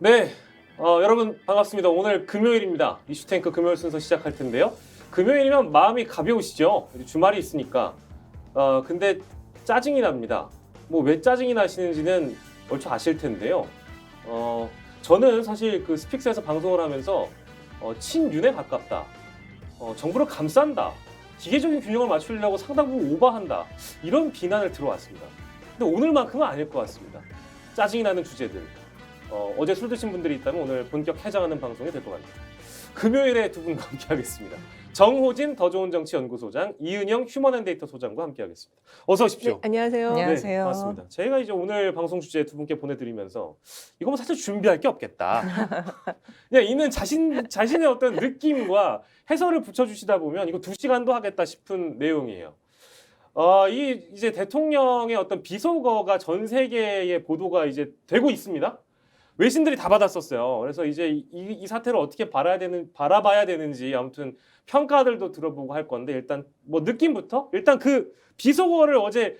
네, 여러분 반갑습니다. 오늘 금요일입니다. 이슈탱크 금요일 순서 시작할 텐데요. 금요일이면 마음이 가벼우시죠? 주말이 있으니까. 근데 짜증이 납니다. 뭐 왜 짜증이 나시는지는 얼추 아실 텐데요. 저는 사실 그 스픽스에서 방송을 하면서 친윤에 가깝다. 정부를 감싼다. 기계적인 균형을 맞추려고 상당 부분 오버한다. 이런 비난을 들어왔습니다. 근데 오늘만큼은 아닐 것 같습니다. 짜증이 나는 주제들. 어제 술 드신 분들이 있다면 오늘 본격 해장하는 방송이 될 것 같습니다. 금요일에 두 분과 함께하겠습니다. 정호진 더 좋은 정치 연구소장, 이은영 휴먼앤데이터 소장과 함께하겠습니다. 어서 오십시오. 네, 안녕하세요. 안녕하세요. 네, 반갑습니다. 제가 이제 오늘 방송 주제 두 분께 보내드리면서 이거 뭐 사실 준비할 게 없겠다. 그냥 있는 자신의 어떤 느낌과 해설을 붙여주시다 보면 이거 2시간도 하겠다 싶은 내용이에요. 이제 대통령의 어떤 비속어가 전 세계의 보도가 이제 되고 있습니다. 외신들이 다 받았었어요. 그래서 이제 이 사태를 어떻게 바라봐야 되는지 아무튼 평가들도 들어보고 할 건데 일단 뭐 느낌부터 일단 그 비속어를 어제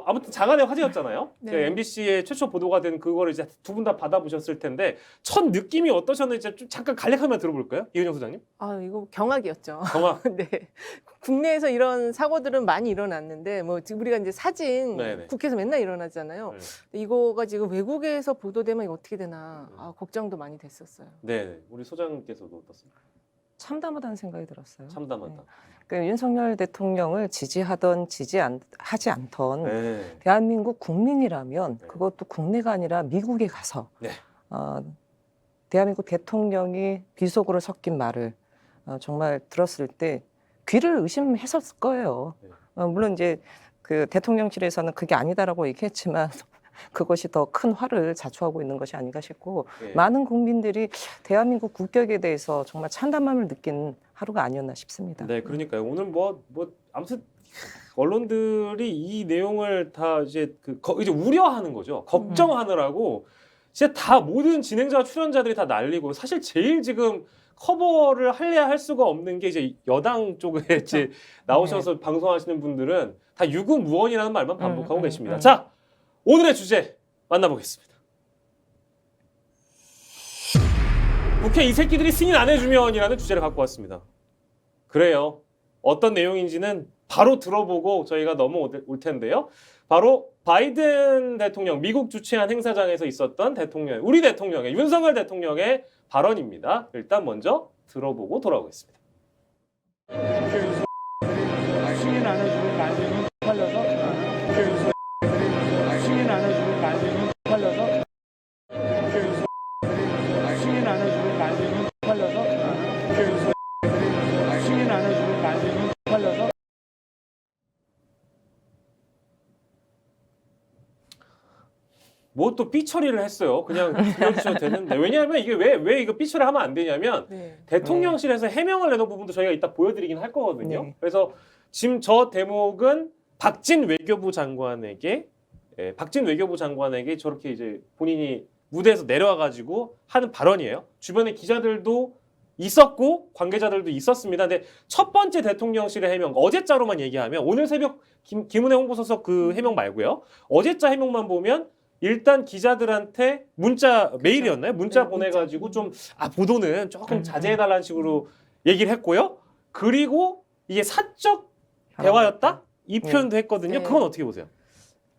아무튼 장안의 화제였잖아요. 네. MBC의 최초 보도가 된 그거를 이제 두 분 다 받아보셨을 텐데 첫 느낌이 어떠셨는지 좀 잠깐 간략하게 들어볼까요, 이은영 소장님? 이거 경악이었죠. 경악. 네. 국내에서 이런 사고들은 많이 일어났는데 뭐 지금 우리가 이제 사진 네네. 국회에서 맨날 일어나잖아요. 네. 이거가 지금 외국에서 보도되면 이거 어떻게 되나 걱정도 많이 됐었어요. 네, 우리 소장님께서도 어떻습니까? 참담하다는 생각이 들었어요. 참담하다. 네. 그 윤석열 대통령을 지지하던 하지 않던 네. 대한민국 국민이라면 네. 그것도 국내가 아니라 미국에 가서 네. 대한민국 대통령이 비속어로 섞인 말을 정말 들었을 때 귀를 의심했었을 거예요. 네. 물론 이제 그 대통령실에서는 그게 아니다라고 얘기했지만 그것이 더 큰 화를 자초하고 있는 것이 아닌가 싶고 네. 많은 국민들이 대한민국 국격에 대해서 정말 참담함을 느낀 하루가 아니었나 싶습니다. 네, 그러니까요. 오늘 아무튼 언론들이 이 내용을 다 이제 이제 우려하는 거죠. 걱정하느라고 진짜 다 모든 진행자와 출연자들이 다 날리고 사실 제일 지금 커버를 할래야 할 수가 없는 게 이제 여당 쪽에 이제 나오셔서 방송하시는 분들은 다 유구무원이라는 말만 반복하고 계십니다. 자, 오늘의 주제 만나보겠습니다. 국회 이 새끼들이 승인 안 해주면이라는 주제를 갖고 왔습니다. 그래요. 어떤 내용인지는 바로 들어보고 저희가 넘어올 텐데요. 바로 바이든 대통령 미국 주최한 행사장에서 있었던 우리 대통령의 윤석열 대통령의 발언입니다. 일단 먼저 들어보고 돌아오겠습니다. 승인 안 해주는 말들은 팔려서 승인 안 해주는 말들은 팔려서 승인 안 해주는 말들은 팔려서 승인 안 해주는 말들은 팔려서 뭐 또 삐처리를 했어요. 그냥 들려주셔도 되는데 왜냐하면 이게 왜 이거 삐처리 하면 안 되냐면 네. 대통령실에서 해명을 내놓은 부분도 저희가 이따 보여드리긴 할 거거든요. 네. 그래서 지금 저 대목은 박진 외교부 장관에게 저렇게 이제 본인이 무대에서 내려와가지고 하는 발언이에요. 주변에 기자들도 있었고 관계자들도 있었습니다. 근데 첫 번째 대통령실의 해명 어제자로만 얘기하면 오늘 새벽 김은혜 홍보수석 그 해명 말고요. 어제자 해명만 보면 일단 기자들한테 메일이었나요? 문자 네, 보내가지고 좀 보도는 조금 자제해달라는 식으로 얘기를 했고요. 그리고 이게 사적 대화였다? 이 표현도 했거든요. 네. 그건 어떻게 보세요?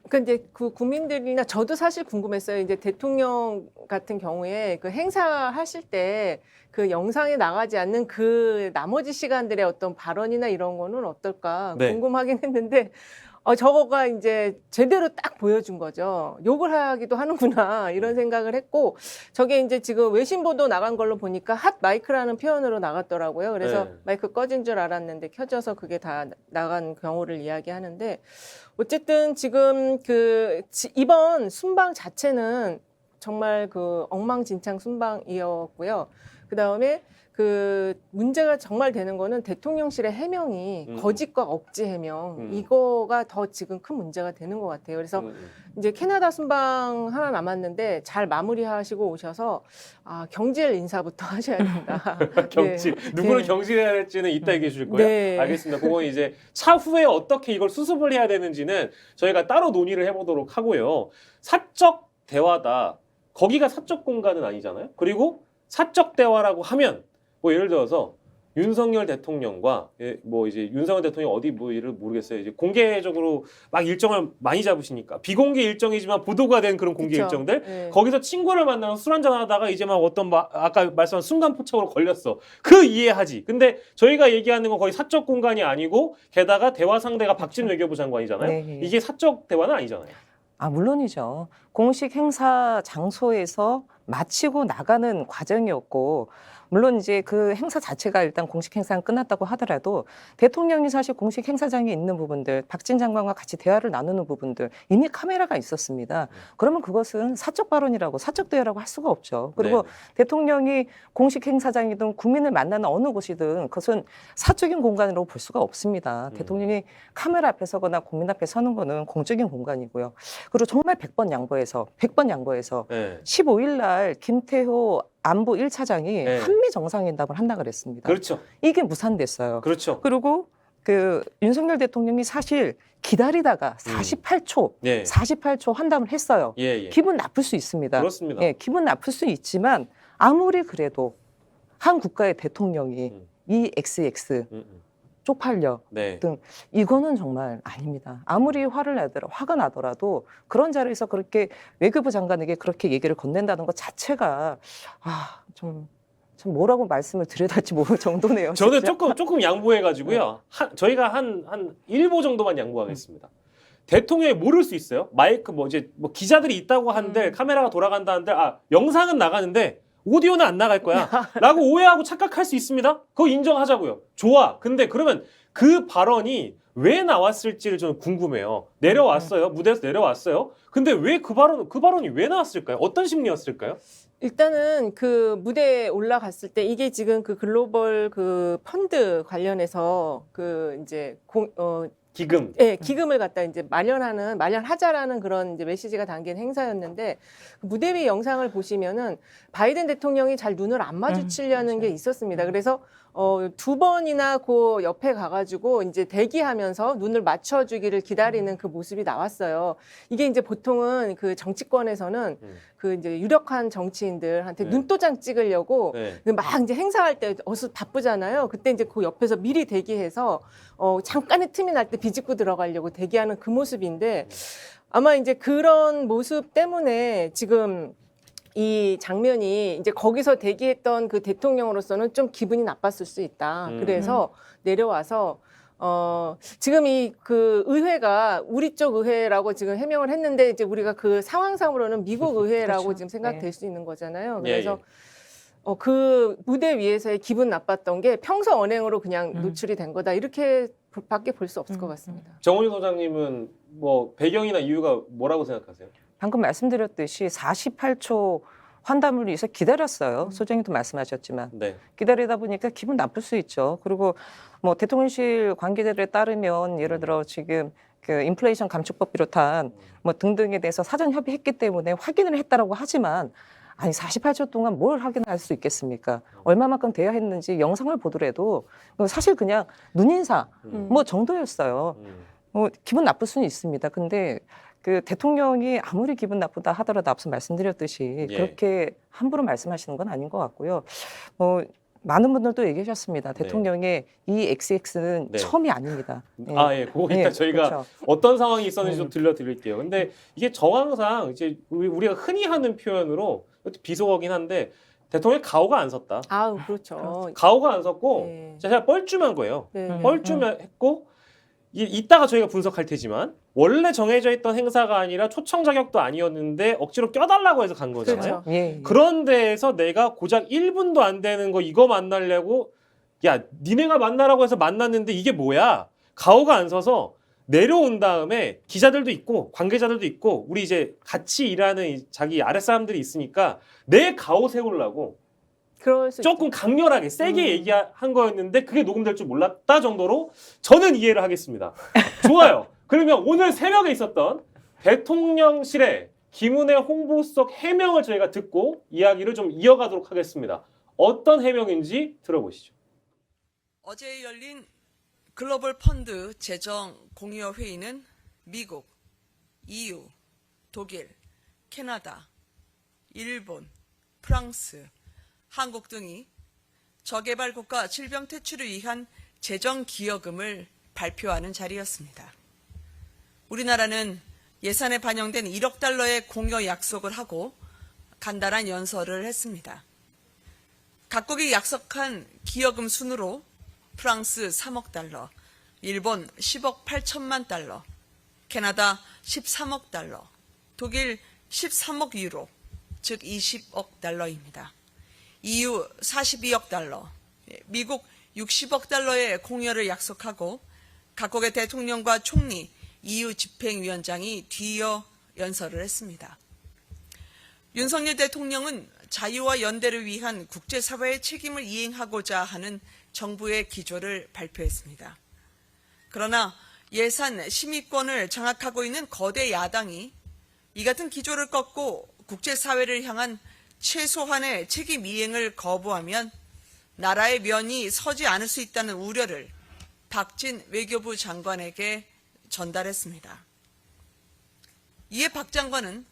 그러니까 이제 그 국민들이나 저도 사실 궁금했어요. 이제 대통령 같은 경우에 그 행사하실 때 그 영상에 나가지 않는 그 나머지 시간들의 어떤 발언이나 이런 거는 어떨까 네. 궁금하긴 했는데 저거가 이제 제대로 딱 보여준 거죠. 욕을 하기도 하는구나 이런 생각을 했고 저게 이제 지금 외신 보도 나간 걸로 보니까 핫 마이크라는 표현으로 나갔더라고요. 그래서 네. 마이크 꺼진 줄 알았는데 켜져서 그게 다 나간 경우를 이야기하는데 어쨌든 지금 이번 순방 자체는 정말 엉망진창 순방이었고요. 그다음에 문제가 정말 되는 거는 대통령실의 해명이 거짓과 억지 해명 이거가 더 지금 큰 문제가 되는 것 같아요. 그래서 이제 캐나다 순방 하나 남았는데 잘 마무리하시고 오셔서 경질 인사부터 하셔야 된다. 경질 누구를 경질해야 할지는 이따 얘기해 주실 거예요? 네. 알겠습니다. 그건 이제 차후에 어떻게 이걸 수습을 해야 되는지는 저희가 따로 논의를 해보도록 하고요. 사적 대화다. 거기가 사적 공간은 아니잖아요. 그리고 사적 대화라고 하면 뭐 예를 들어서 윤석열 대통령과 뭐 이제 윤석열 대통령 어디 뭐 일을 모르겠어요. 이제 공개적으로 막 일정을 많이 잡으시니까 비공개 일정이지만 보도가 된 그런 공개 그쵸. 일정들 네. 거기서 친구를 만나서 술 한잔 하다가 이제 막 어떤 아까 말씀한 순간 포착으로 걸렸어. 그 이해하지. 근데 저희가 얘기하는 건 거의 사적 공간이 아니고 게다가 대화 상대가 박진 외교부 장관이잖아요. 네. 이게 사적 대화는 아니잖아요. 아, 물론이죠. 공식 행사 장소에서 마치고 나가는 과정이었고, 물론 이제 그 행사 자체가 일단 공식 행사는 끝났다고 하더라도 대통령이 사실 공식 행사장에 있는 부분들, 박진 장관과 같이 대화를 나누는 부분들 이미 카메라가 있었습니다. 그러면 그것은 사적 발언이라고 사적 대화라고 할 수가 없죠. 그리고 네. 대통령이 공식 행사장이든 국민을 만나는 어느 곳이든 그것은 사적인 공간으로 볼 수가 없습니다. 대통령이 카메라 앞에 서거나 국민 앞에 서는 거는 공적인 공간이고요. 그리고 정말 100번 양보해서 네. 15일 날 김태호 안보 1차장이 네. 한미 정상회담을 한다 그랬습니다. 그렇죠. 이게 무산됐어요. 그렇죠. 그리고 그 윤석열 대통령이 사실 기다리다가 48초, 네. 48초 환담을 했어요. 예, 예. 기분 나쁠 수 있습니다. 그렇습니다. 예, 기분 나쁠 수 있지만 아무리 그래도 한 국가의 대통령이 이 XX 쪽팔려 네. 등 이거는 정말 아닙니다. 아무리 화가 나더라도 그런 자리에서 그렇게 외교부 장관에게 그렇게 얘기를 건넨다는 것 자체가 참 뭐라고 말씀을 드려야 될지 모를 정도네요. 저는 진짜. 조금 양보해가지고요. 저희가 한 1보 정도만 양보하겠습니다. 대통령이 모를 수 있어요. 마이크 뭐 이제 뭐 기자들이 있다고 하는데 카메라가 돌아간다는데 영상은 나가는데 오디오는 안 나갈 거야 라고 오해하고 착각할 수 있습니다. 그거 인정하자고요. 좋아. 근데 그러면 그 발언이 왜 나왔을지를 저는 궁금해요. 내려왔어요. 무대에서 내려왔어요. 근데 왜 그 발언이 왜 나왔을까요? 어떤 심리였을까요? 일단은 그 무대에 올라갔을 때 이게 지금 그 글로벌 그 펀드 관련해서 그 이제 기금. 예, 기금을 갖다 이제 마련하자라는 그런 이제 메시지가 담긴 행사였는데 그 무대 위 영상을 보시면은 바이든 대통령이 잘 눈을 안 마주치려는 게 있었습니다. 그래서 두 번이나 그 옆에 가가지고 이제 대기하면서 눈을 맞춰주기를 기다리는 그 모습이 나왔어요. 이게 이제 보통은 그 정치권에서는 그 이제 유력한 정치인들한테 네. 눈도장 찍으려고 네. 막 이제 행사할 때 어서 바쁘잖아요. 그때 이제 그 옆에서 미리 대기해서 잠깐의 틈이 날 때 비집고 들어가려고 대기하는 그 모습인데 아마 이제 그런 모습 때문에 지금 이 장면이 이제 거기서 대기했던 그 대통령으로서는 좀 기분이 나빴을 수 있다. 그래서 내려와서 지금 이 그 의회가 우리 쪽 의회라고 지금 해명을 했는데 이제 우리가 그 상황상으로는 미국 의회라고 그렇죠. 지금 생각될 네. 수 있는 거잖아요. 예, 그래서 예. 그 무대 위에서의 기분 나빴던 게 평소 언행으로 그냥 노출이 된 거다. 이렇게 밖에 볼 수 없을 것 같습니다. 정원희 소장님은 뭐 배경이나 이유가 뭐라고 생각하세요? 방금 말씀드렸듯이 48초 환담을 위해서 기다렸어요. 소장님도 말씀하셨지만 네. 기다리다 보니까 기분 나쁠 수 있죠. 그리고 뭐 대통령실 관계자들에 따르면 예를 들어 지금 그 인플레이션 감축법 비롯한 뭐 등등에 대해서 사전 협의했기 때문에 확인을 했다라고 하지만 아니 48초 동안 뭘 확인할 수 있겠습니까? 얼마만큼 대화했는지 영상을 보더라도 사실 그냥 눈인사 뭐 정도였어요. 기분 나쁠 수는 있습니다. 근데 그 대통령이 아무리 기분 나쁘다 하더라도 앞서 말씀드렸듯이 예. 그렇게 함부로 말씀하시는 건 아닌 것 같고요. 많은 분들도 얘기하셨습니다. 네. 대통령의 이 XX는 네. 처음이 아닙니다. 예, 그거 이따 저희가 그렇죠. 어떤 상황이 있었는지 좀 들려드릴게요. 근데 이게 정황상 이제 우리가 흔히 하는 표현으로 비속어긴 한데 대통령 가오가 안 섰다. 아우 그렇죠. 가오가 안 섰고 네. 제가 뻘쭘한 거예요. 네. 뻘쭘 했고 이따가 저희가 분석할 테지만 원래 정해져 있던 행사가 아니라 초청 자격도 아니었는데 억지로 껴달라고 해서 간 거잖아요. 그렇죠. 예. 그런 데에서 내가 고작 1분도 안 되는 거 이거 만나려고 야 니네가 만나라고 해서 만났는데 이게 뭐야? 가오가 안 서서 내려온 다음에 기자들도 있고 관계자들도 있고 우리 이제 같이 일하는 자기 아랫사람들이 있으니까 내 가오 세우려고 그럴 수 조금 강렬하게 세게 얘기한 거였는데 그게 녹음될 줄 몰랐다 정도로 저는 이해를 하겠습니다. 좋아요. 그러면 오늘 새벽에 있었던 대통령실의 김은혜 홍보수석 해명을 저희가 듣고 이야기를 좀 이어가도록 하겠습니다. 어떤 해명인지 들어보시죠. 어제 열린 글로벌 펀드 재정 공여 회의는 미국, EU, 독일, 캐나다, 일본, 프랑스, 한국 등이 저개발국가 질병 퇴출을 위한 재정 기여금을 발표하는 자리였습니다. 우리나라는 예산에 반영된 1억 달러의 공여 약속을 하고 간단한 연설을 했습니다. 각국이 약속한 기여금 순으로 프랑스 3억 달러, 일본 10억 8천만 달러, 캐나다 13억 달러, 독일 13억 유로, 즉 20억 달러입니다. EU 42억 달러, 미국 60억 달러의 공여를 약속하고 각국의 대통령과 총리, EU 집행위원장이 뒤이어 연설을 했습니다. 윤석열 대통령은 자유와 연대를 위한 국제사회의 책임을 이행하고자 하는 정부의 기조를 발표했습니다. 그러나 예산 심의권을 장악하고 있는 거대 야당이 이 같은 기조를 꺾고 국제사회를 향한 최소한의 책임 이행을 거부하면 나라의 면이 서지 않을 수 있다는 우려를 박진 외교부 장관에게 전달했습니다. 이에 박 장관은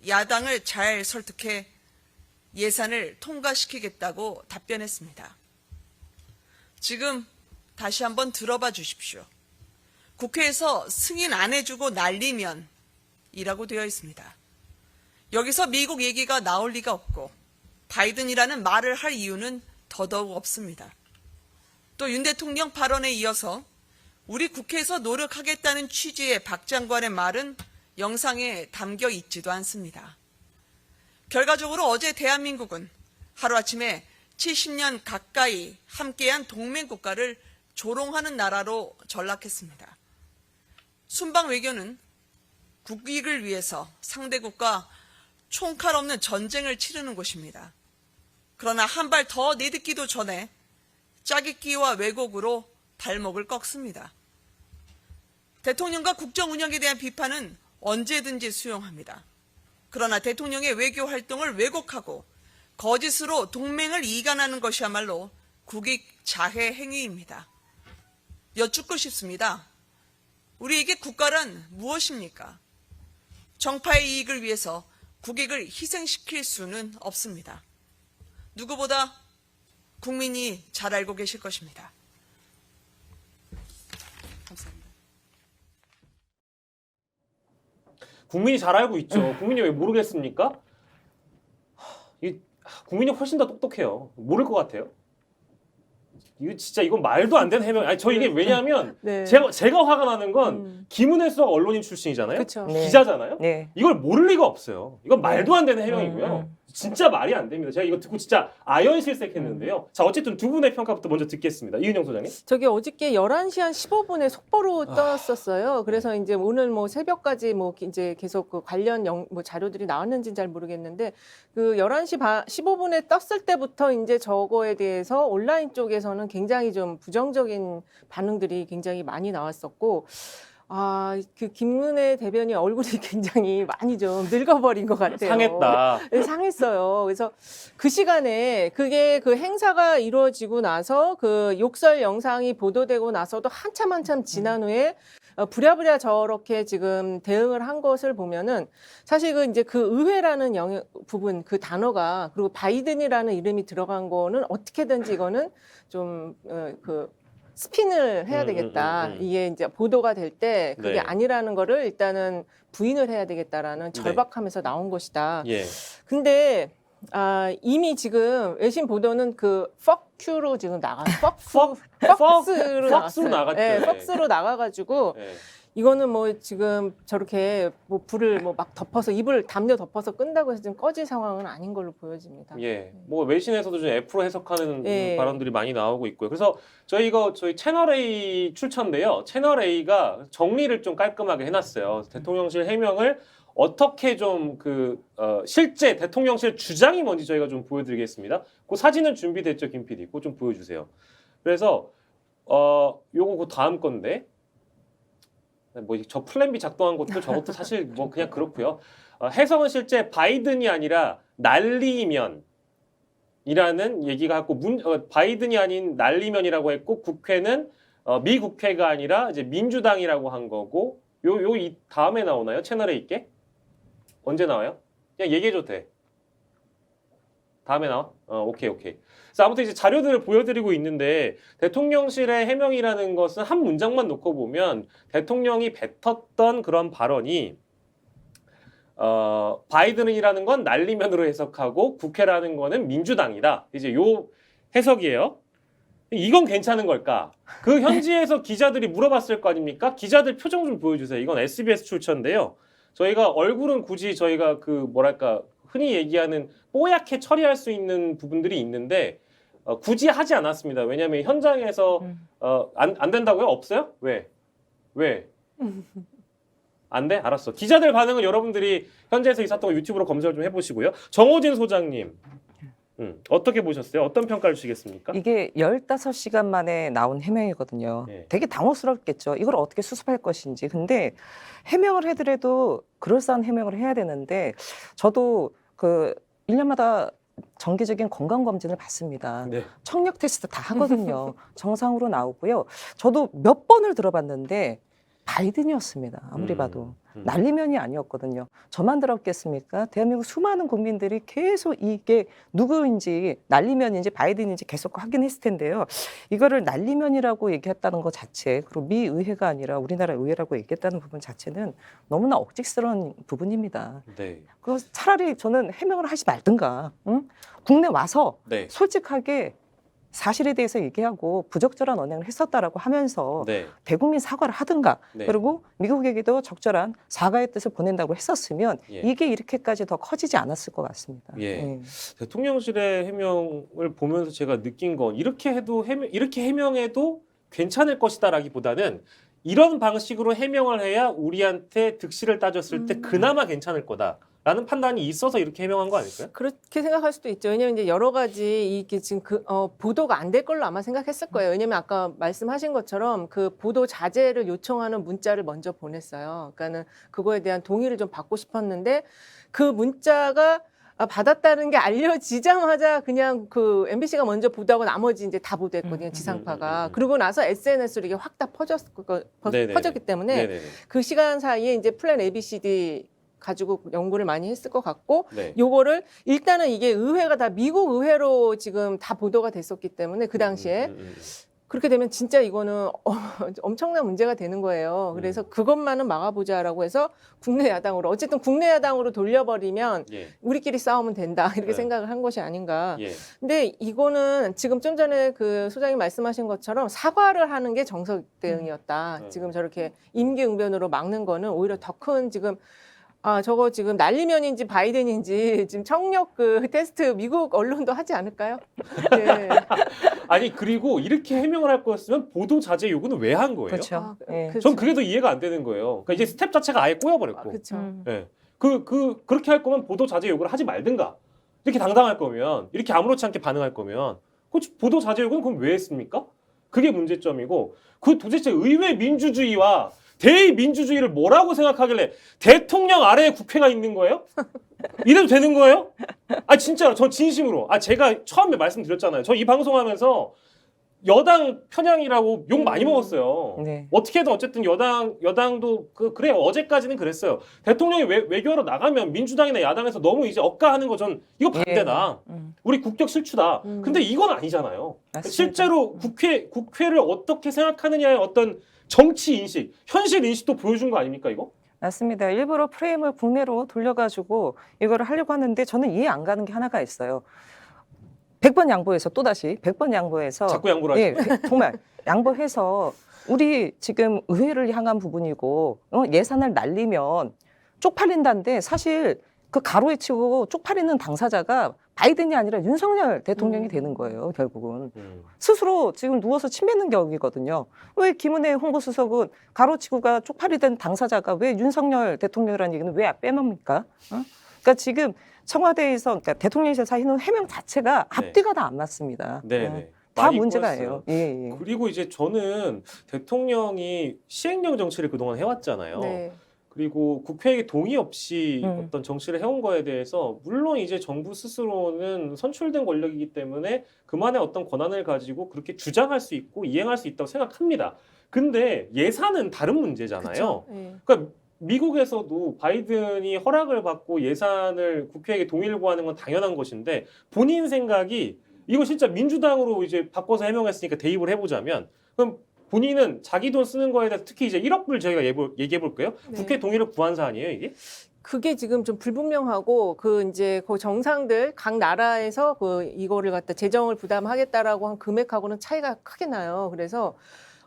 야당을 잘 설득해 예산을 통과시키겠다고 답변했습니다. 지금 다시 한번 들어봐 주십시오. 국회에서 승인 안 해주고 날리면 이라고 되어 있습니다. 여기서 미국 얘기가 나올 리가 없고 바이든이라는 말을 할 이유는 더더욱 없습니다. 또 윤 대통령 발언에 이어서 우리 국회에서 노력하겠다는 취지의 박 장관의 말은 영상에 담겨 있지도 않습니다. 결과적으로 어제 대한민국은 하루아침에 70년 가까이 함께한 동맹국가를 조롱하는 나라로 전락했습니다. 순방 외교는 국익을 위해서 상대국과 총칼 없는 전쟁을 치르는 곳입니다. 그러나 한 발 더 내딛기도 전에 짜깁기와 왜곡으로 발목을 꺾습니다. 대통령과 국정 운영에 대한 비판은 언제든지 수용합니다. 그러나 대통령의 외교 활동을 왜곡하고 거짓으로 동맹을 이간하는 것이야말로 국익 자해 행위입니다. 여쭙고 싶습니다. 우리에게 국가란 무엇입니까? 정파의 이익을 위해서 국익을 희생시킬 수는 없습니다. 누구보다 국민이 잘 알고 계실 것입니다. 감사합니다. 국민이 잘 알고 있죠. 국민이 왜 모르겠습니까? 국민이 훨씬 더 똑똑해요. 모를 것 같아요. 이거 진짜 이건 말도 안 되는 해명. 아니 저 이게 왜냐하면 네. 제가 화가 나는 건 김은혜 수석 언론인 출신이잖아요. 그쵸. 네. 기자잖아요. 네. 이걸 모를 리가 없어요. 이건 말도 안 되는 해명이고요. 진짜 말이 안 됩니다. 제가 이거 듣고 진짜 아연실색했는데요. 자 어쨌든 두 분의 평가부터 먼저 듣겠습니다. 이은영 소장님. 저기 어저께 11시 한 15분에 속보로 떴었어요. 그래서 이제 오늘 뭐 새벽까지 뭐 이제 계속 그 관련 뭐 자료들이 나왔는지는 잘 모르겠는데 그 11시 15분에 떴을 때부터 이제 저거에 대해서 온라인 쪽에서는 굉장히 좀 부정적인 반응들이 굉장히 많이 나왔었고 그 김은혜 대변인 얼굴이 굉장히 많이 좀 늙어버린 것 같아요. 상했다. 네, 상했어요. 그래서 그 시간에 그게 그 행사가 이루어지고 나서 그 욕설 영상이 보도되고 나서도 한참 지난 후에 부랴부랴 저렇게 지금 대응을 한 것을 보면은 사실 그 이제 그 의회라는 부분 그 단어가 그리고 바이든이라는 이름이 들어간 거는 어떻게든지 이거는 좀 스핀을 해야 되겠다. 이게 이제 보도가 될 때 그게 네. 아니라는 거를 일단은 부인을 해야 되겠다라는 절박함에서 나온 것이다. 예. 근데 이미 지금 외신 보도는 그 fuck you로 지금 fucks로 fucks로 나갔죠. 네, 네. fucks로 나가가지고 예. 이거는 뭐 지금 저렇게 뭐 불을 뭐 막 덮어서 입을 담요 덮어서 끈다고 해서 지금 꺼질 상황은 아닌 걸로 보여집니다. 예, 뭐 외신에서도 좀 F로 해석하는 예. 발언들이 많이 나오고 있고요. 그래서 저희 채널 A 출처인데요. 채널 A가 정리를 좀 깔끔하게 해놨어요. 대통령실 해명을 어떻게 좀 실제 대통령실 주장이 뭔지 저희가 좀 보여드리겠습니다. 그 사진은 준비됐죠, 김 PD. 그거 좀 보여주세요. 그래서 요거 그 다음 건데. 뭐 저 플랜 B 작동한 것도 저것도 사실 뭐 그냥 그렇고요. 해석은 실제 바이든이 아니라 날리면이라는 얘기가 했고 바이든이 아닌 날리면이라고 했고 국회는 미 국회가 아니라 이제 민주당이라고 한 거고 이 다음에 나오나요? 채널에 있게? 언제 나와요? 그냥 얘기해줘도 돼. 다음에 나와? 오케이. 그래서 아무튼 이제 자료들을 보여드리고 있는데 대통령실의 해명이라는 것은 한 문장만 놓고 보면 대통령이 뱉었던 그런 발언이 바이든이라는 건 날리면으로 해석하고 국회라는 거는 민주당이다. 이제 요 해석이에요. 이건 괜찮은 걸까? 그 현지에서 기자들이 물어봤을 거 아닙니까? 기자들 표정 좀 보여주세요. 이건 SBS 출처인데요. 저희가 얼굴은 굳이 저희가 그 뭐랄까 흔히 얘기하는 뽀얗게 처리할 수 있는 부분들이 있는데 굳이 하지 않았습니다. 왜냐하면 현장에서 안 된다고요? 없어요? 왜? 안 돼? 알았어. 기자들 반응은 여러분들이 현지에서 있었던 거 유튜브로 검색을 좀 해보시고요. 정호진 소장님. 어떻게 보셨어요? 어떤 평가를 주시겠습니까? 이게 15시간 만에 나온 해명이거든요. 네. 되게 당혹스럽겠죠. 이걸 어떻게 수습할 것인지. 근데 해명을 해더라도 그럴싸한 해명을 해야 되는데 저도 그 1년마다 정기적인 건강검진을 받습니다. 네. 청력 테스트 다 하거든요. 정상으로 나오고요. 저도 몇 번을 들어봤는데 바이든이었습니다. 아무리 봐도. 날리면이 아니었거든요. 저만 들었겠습니까? 대한민국 수많은 국민들이 계속 이게 누구인지 날리면인지 바이든인지 계속 확인했을 텐데요. 이거를 날리면이라고 얘기했다는 것 자체, 그리고 미 의회가 아니라 우리나라 의회라고 얘기했다는 부분 자체는 너무나 억지스러운 부분입니다. 네. 그 차라리 저는 해명을 하지 말든가, 응? 국내 와서 네. 솔직하게 사실에 대해서 얘기하고 부적절한 언행을 했었다라고 하면서 네. 대국민 사과를 하든가 네. 그리고 미국에게도 적절한 사과의 뜻을 보낸다고 했었으면 예. 이게 이렇게까지 더 커지지 않았을 것 같습니다. 예. 대통령실의 해명을 보면서 제가 느낀 건 이렇게 해명해도 괜찮을 것이다라기보다는 이런 방식으로 해명을 해야 우리한테 득실을 따졌을 때 그나마 괜찮을 거다라는 판단이 있어서 이렇게 해명한 거 아닐까요? 그렇게 생각할 수도 있죠. 왜냐하면 이제 여러 가지 이게 지금 보도가 안 될 걸로 아마 생각했을 거예요. 왜냐하면 아까 말씀하신 것처럼 그 보도 자제를 요청하는 문자를 먼저 보냈어요. 그러니까는 그거에 대한 동의를 좀 받고 싶었는데 그 문자가 받았다는 게 알려지자마자 그냥 그 MBC가 먼저 보도하고 나머지 이제 다 보도했거든요. 지상파가. 그러고 나서 SNS로 이게 확 다 네네네. 퍼졌기 때문에 네네네. 그 시간 사이에 이제 플랜 ABCD 가지고 연구를 많이 했을 것 같고 네. 요거를 일단은 이게 의회가 다 미국 의회로 지금 다 보도가 됐었기 때문에 그 당시에 그렇게 되면 진짜 이거는 엄청난 문제가 되는 거예요. 그래서 그것만은 막아보자라고 해서 국내 야당으로 어쨌든 국내 야당으로 돌려버리면 예. 우리끼리 싸우면 된다 이렇게 네. 생각을 한 것이 아닌가. 예. 근데 이거는 지금 좀 전에 그 소장님 말씀하신 것처럼 사과를 하는 게 정석 대응이었다. 지금 저렇게 임기응변으로 막는 거는 오히려 더 큰 지금 저거 지금 날리면인지 바이든인지 지금 청력 그 테스트 미국 언론도 하지 않을까요? 네. 아니 그리고 이렇게 해명을 할 거였으면 보도 자제 요구는 왜 한 거예요? 그렇죠. 예. 전 그게 더 이해가 안 되는 거예요. 그러니까 이제 스텝 자체가 아예 꼬여버렸고. 그렇죠. 예. 그렇게 할 거면 보도 자제 요구를 하지 말든가. 이렇게 당당할 거면, 이렇게 아무렇지 않게 반응할 거면, 그 보도 자제 요구는 그럼 왜 했습니까? 그게 문제점이고, 그 도대체 의회 민주주의와 대의민주주의를 뭐라고 생각하길래 대통령 아래에 국회가 있는 거예요? 이래도 되는 거예요? 진짜로 저 진심으로. 제가 처음에 말씀드렸잖아요. 저 이 방송하면서 여당 편향이라고 욕 많이 먹었어요. 네. 어떻게든 어쨌든 여당도 그래요. 어제까지는 그랬어요. 대통령이 외교하러 나가면 민주당이나 야당에서 너무 이제 억가하는 거 전 이거 반대다. 우리 국격 실추다. 근데 이건 아니잖아요. 맞습니다. 실제로 국회를 어떻게 생각하느냐의 어떤 정치 인식, 현실 인식도 보여준 거 아닙니까 이거? 맞습니다. 일부러 프레임을 국내로 돌려가지고 이거를 하려고 하는데 저는 이해 안 가는 게 하나가 있어요. 100번 양보해서 또다시 100번 양보해서 자꾸 양보를 예, 하시네. 정말 양보해서 우리 지금 의회를 향한 부분이고 예산을 날리면 쪽팔린다는데 사실 그 가로에 치고 쪽팔리는 당사자가 바이든이 아니라 윤석열 대통령이 되는 거예요. 결국은 스스로 지금 누워서 침 뱉는 격이거든요. 왜 김은혜 홍보수석은 가로치고가 쪽팔리던 당사자가 왜 윤석열 대통령이라는 얘기는 왜 빼놓습니까? 그러니까 지금 청와대에서 그러니까 대통령실에서 해놓은 해명 자체가 앞뒤가 다 안 맞습니다. 네네. 다 많이 문제가예요. 꼬였어요. 예, 예. 그리고 이제 저는 대통령이 시행령 정치를 그동안 해왔잖아요. 네. 그리고 국회의 동의 없이 음. 어떤 정치를 해온 거에 대해서 물론 이제 정부 스스로는 선출된 권력이기 때문에 그만의 어떤 권한을 가지고 그렇게 주장할 수 있고 이행할 수 있다고 생각합니다. 근데 예산은 다른 문제잖아요. 그쵸? 예. 그러니까 미국에서도 바이든이 허락을 받고 예산을 국회에게 동의를 구하는 건 당연한 것인데 본인 생각이 이거 진짜 민주당으로 이제 바꿔서 해명했으니까 대입을 해보자면 그럼 본인은 자기 돈 쓰는 거에 대해서 특히 이제 1억 불 저희가 얘기해 볼까요? 네. 국회 동의를 구한 사안이에요 이게? 그게 지금 좀 불분명하고 그 이제 그 정상들 각 나라에서 그 이거를 갖다 재정을 부담하겠다라고 한 금액하고는 차이가 크게 나요. 그래서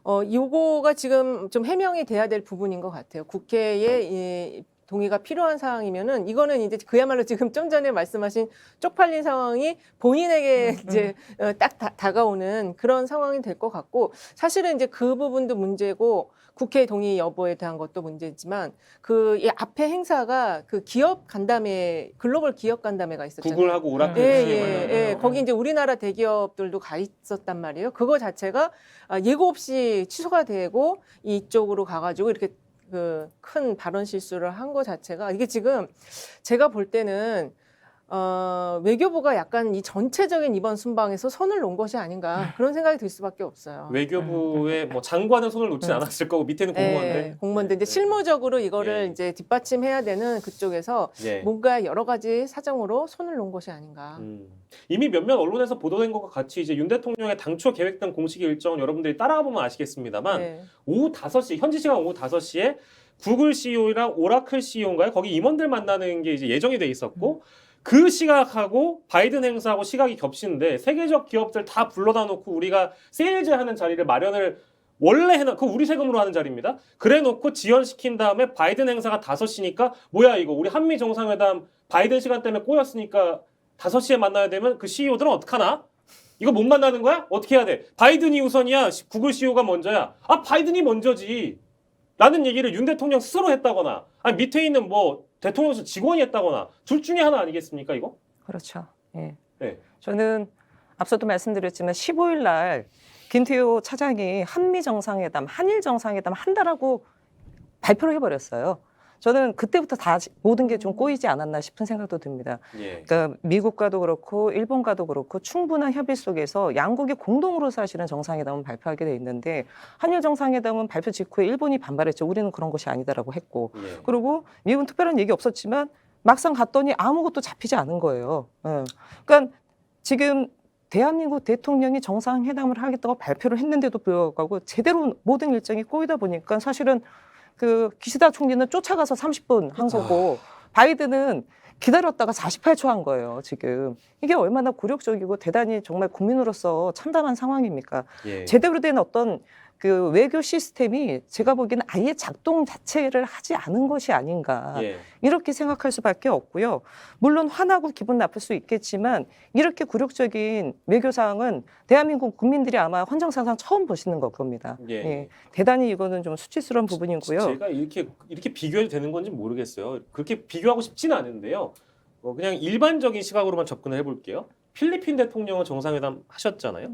요거가 지금 좀 해명이 돼야 될 부분인 것 같아요. 국회에 이 동의가 필요한 상황이면은 이거는 이제 그야말로 지금 좀 전에 말씀하신 쪽팔린 상황이 본인에게 이제 딱 다가오는 그런 상황이 될 것 같고 사실은 이제 그 부분도 문제고 국회 동의 여부에 대한 것도 문제지만 그 이 앞에 행사가 그 기업 간담회 글로벌 기업 간담회가 있었잖아요. 구글하고 오라클 예, CM 예, 만나는 예. 거. 거기 이제 우리나라 대기업들도 가 있었단 말이에요. 그거 자체가 예고 없이 취소가 되고 이쪽으로 가가지고 이렇게 그 큰 발언 실수를 한 거 자체가 이게 지금 제가 볼 때는 외교부가 약간 이 전체적인 이번 순방에서 손을 놓은 것이 아닌가 그런 생각이 들 수밖에 없어요. 외교부의 뭐 장관은 손을 놓진 않았을 거고 밑에는 공무원들. 예, 공무원들 이제 실무적으로 이거를 예. 이제 뒷받침해야 되는 그쪽에서 예. 뭔가 여러 가지 사정으로 손을 놓은 것이 아닌가. 이미 몇몇 언론에서 보도된 것과 같이 이제 윤 대통령의 당초 계획된 공식 일정은 여러분들이 따라가 보면 아시겠습니다만 네. 오후 5시 현지 시간 오후 5시에 구글 CEO랑 오라클 CEO인가요? 거기 임원들 만나는 게 이제 예정이 돼 있었고 그 시각하고 바이든 행사하고 시각이 겹치는데 세계적 기업들 다 불러다 놓고 우리가 세일즈 하는 자리를 마련을 원래 해놔 그 우리 세금으로 하는 자리입니다. 그래 놓고 지연시킨 다음에 바이든 행사가 5시니까 뭐야 이거 우리 한미 정상회담 바이든 시간 때문에 꼬였으니까 5시에 만나야 되면 그 CEO들은 어떡하나? 이거 못 만나는 거야? 어떻게 해야 돼? 바이든이 우선이야? 구글 CEO가 먼저야? 아 바이든이 먼저지. 라는 얘기를 윤 대통령 스스로 했다거나 아니 밑에 있는 뭐 대통령실 직원이 했다거나 둘 중에 하나 아니겠습니까 이거? 그렇죠. 예. 네. 저는 앞서도 말씀드렸지만 15일 날 김태호 차장이 한미 정상회담, 한일 정상회담 한다라고 발표를 해버렸어요. 저는 그때부터 다 모든 게 좀 꼬이지 않았나 싶은 생각도 듭니다. 예. 그러니까 미국과도 그렇고 일본과도 그렇고 충분한 협의 속에서 양국이 공동으로 사실은 정상회담을 발표하게 돼 있는데 한일 정상회담은 발표 직후에 일본이 반발했죠. 우리는 그런 것이 아니다라고 했고 예. 그리고 미국은 특별한 얘기 없었지만 막상 갔더니 아무것도 잡히지 않은 거예요. 예. 그러니까 지금 대한민국 대통령이 정상회담을 하겠다고 발표를 했는데도 불구하고 제대로 모든 일정이 꼬이다 보니까 사실은 그 기시다 총리는 쫓아가서 30분 한 거고 바이든은 기다렸다가 48초 한 거예요. 지금 이게 얼마나 굴욕적이고 대단히 정말 국민으로서 참담한 상황입니까? 예. 제대로 된 어떤 그 외교 시스템이 제가 보기에는 아예 작동 자체를 하지 않은 것이 아닌가 예. 이렇게 생각할 수밖에 없고요. 물론 화나고 기분 나쁠 수 있겠지만 이렇게 굴욕적인 외교 사항은 대한민국 국민들이 아마 헌정사상 처음 보시는 걸 겁니다. 예. 예. 대단히 이거는 좀 수치스러운 부분이고요. 제가 이렇게 비교해도 되는 건지 모르겠어요. 그렇게 비교하고 싶지는 않은데요. 그냥 일반적인 시각으로만 접근을 해볼게요. 필리핀 대통령은 정상회담 하셨잖아요.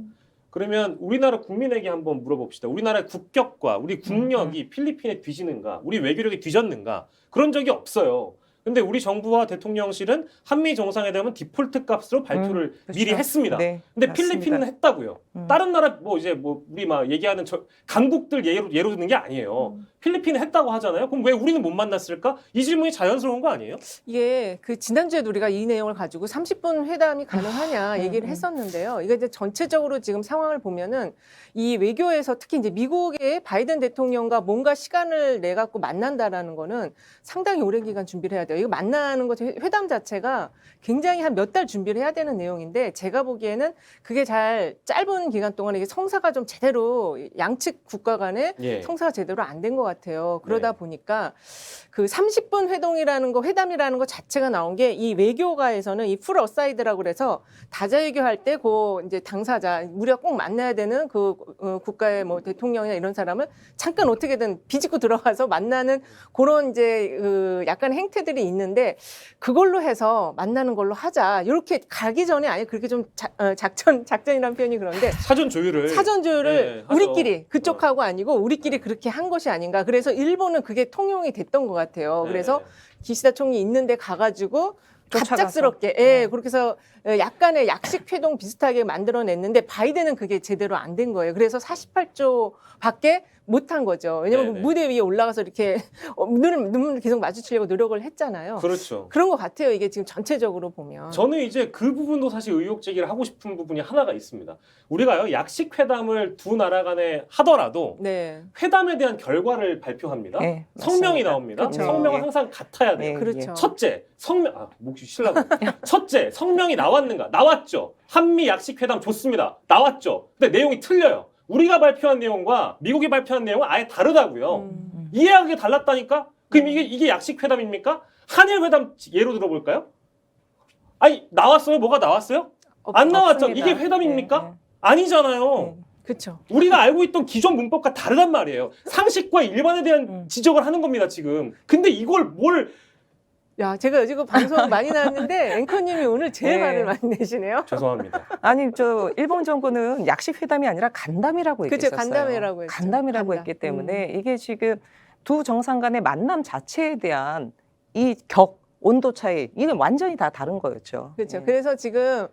그러면 우리나라 국민에게 한번 물어봅시다. 우리나라의 국격과 우리 국력이 필리핀에 뒤지는가, 우리 외교력이 뒤졌는가 그런 적이 없어요. 근데 우리 정부와 대통령실은 한미 정상회담은 디폴트 값으로 발표를 그렇죠. 미리 했습니다. 네, 근데 맞습니다. 필리핀은 했다고요. 다른 나라 뭐 이제 뭐 우리 막 얘기하는 강국들 예로 드는 게 아니에요. 필리핀은 했다고 하잖아요. 그럼 왜 우리는 못 만났을까? 이 질문이 자연스러운 거 아니에요? 이게 그 지난주에도 우리가 이 내용을 가지고 30분 회담이 가능하냐 얘기를 했었는데요. 이게 이제 전체적으로 지금 상황을 보면은 이 외교에서 특히 이제 미국의 바이든 대통령과 뭔가 시간을 내 갖고 만난다라는 거는 상당히 오랜 기간 준비를 해야 돼요. 이거 만나는 것 회담 자체가 굉장히 한 몇 달 준비를 해야 되는 내용인데 제가 보기에는 그게 잘 짧은 기간 동안에 이게 성사가 좀 제대로 양측 국가 간에 예. 성사가 제대로 안 된 것 같아요. 그러다 네. 보니까 그 30분 회담이라는 거 자체가 나온 게 이 외교가에서는 이 풀 어사이드라고 그래서 다자외교할 때 그 이제 당사자 우리가 꼭 만나야 되는 그 국가의 뭐 대통령이나 이런 사람을 잠깐 어떻게든 비집고 들어가서 만나는 그런 이제 그 약간 행태들이 있는데 그걸로 해서 만나는 걸로 하자. 이렇게 가기 전에 아예 그렇게 좀 작전이라는 표현이 그런데 사전 조율을 사전조율을 하죠. 우리끼리 그쪽하고 아니고 우리끼리 그렇게 한 것이 아닌가. 그래서 일본은 그게 통용이 됐던 것 같아요. 그래서 기시다 총리 있는데 가가지고 쫓아가서. 갑작스럽게 그렇게 해서 약간의 약식 회동 비슷하게 만들어냈는데 바이든은 그게 제대로 안 된 거예요. 그래서 48조밖에 못한 거죠. 왜냐하면 네네. 무대 위에 올라가서 이렇게 눈을 계속 마주치려고 노력을 했잖아요. 그렇죠. 그런 것 같아요. 이게 지금 전체적으로 보면. 저는 이제 그 부분도 사실 의혹 제기를 하고 싶은 부분이 하나가 있습니다. 우리가요 약식 회담을 두 나라 간에 하더라도 네, 회담에 대한 결과를 발표합니다. 네, 성명이 맞습니다. 나옵니다. 그렇죠. 성명은 네. 항상 같아야 돼요. 네. 그렇죠. 첫째, 목이 쉬려고. 첫째, 성명이 나왔는가? 나왔죠. 한미 약식 회담 좋습니다. 나왔죠. 근데 내용이 틀려요. 우리가 발표한 내용과 미국이 발표한 내용은 아예 다르다고요. 이해하기 달랐다니까? 그럼 이게 약식 회담입니까? 한일 회담 예로 들어볼까요? 아니 나왔어요? 뭐가 나왔어요? 안 나왔죠. 없습니다. 이게 회담입니까? 네, 네. 아니잖아요. 그렇죠. 우리가 알고 있던 기존 문법과 다르단 말이에요. 상식과 일반에 대한 지적을 하는 겁니다, 지금. 근데 이걸 뭘 야, 제가 지금 방송 많이 나왔는데 앵커님이 오늘 제일 네. 말을 많이 내시네요. 죄송합니다. 아니 저 일본 정부는 약식 회담이 아니라 간담회라고 그쵸, 얘기했었어요. 간담회라고 했죠. 간담회라고 간담. 했기 때문에 이게 지금 두 정상 간의 만남 자체에 대한 이 온도 차이 이건 완전히 다 다른 거였죠. 그렇죠. 예. 그래서 지금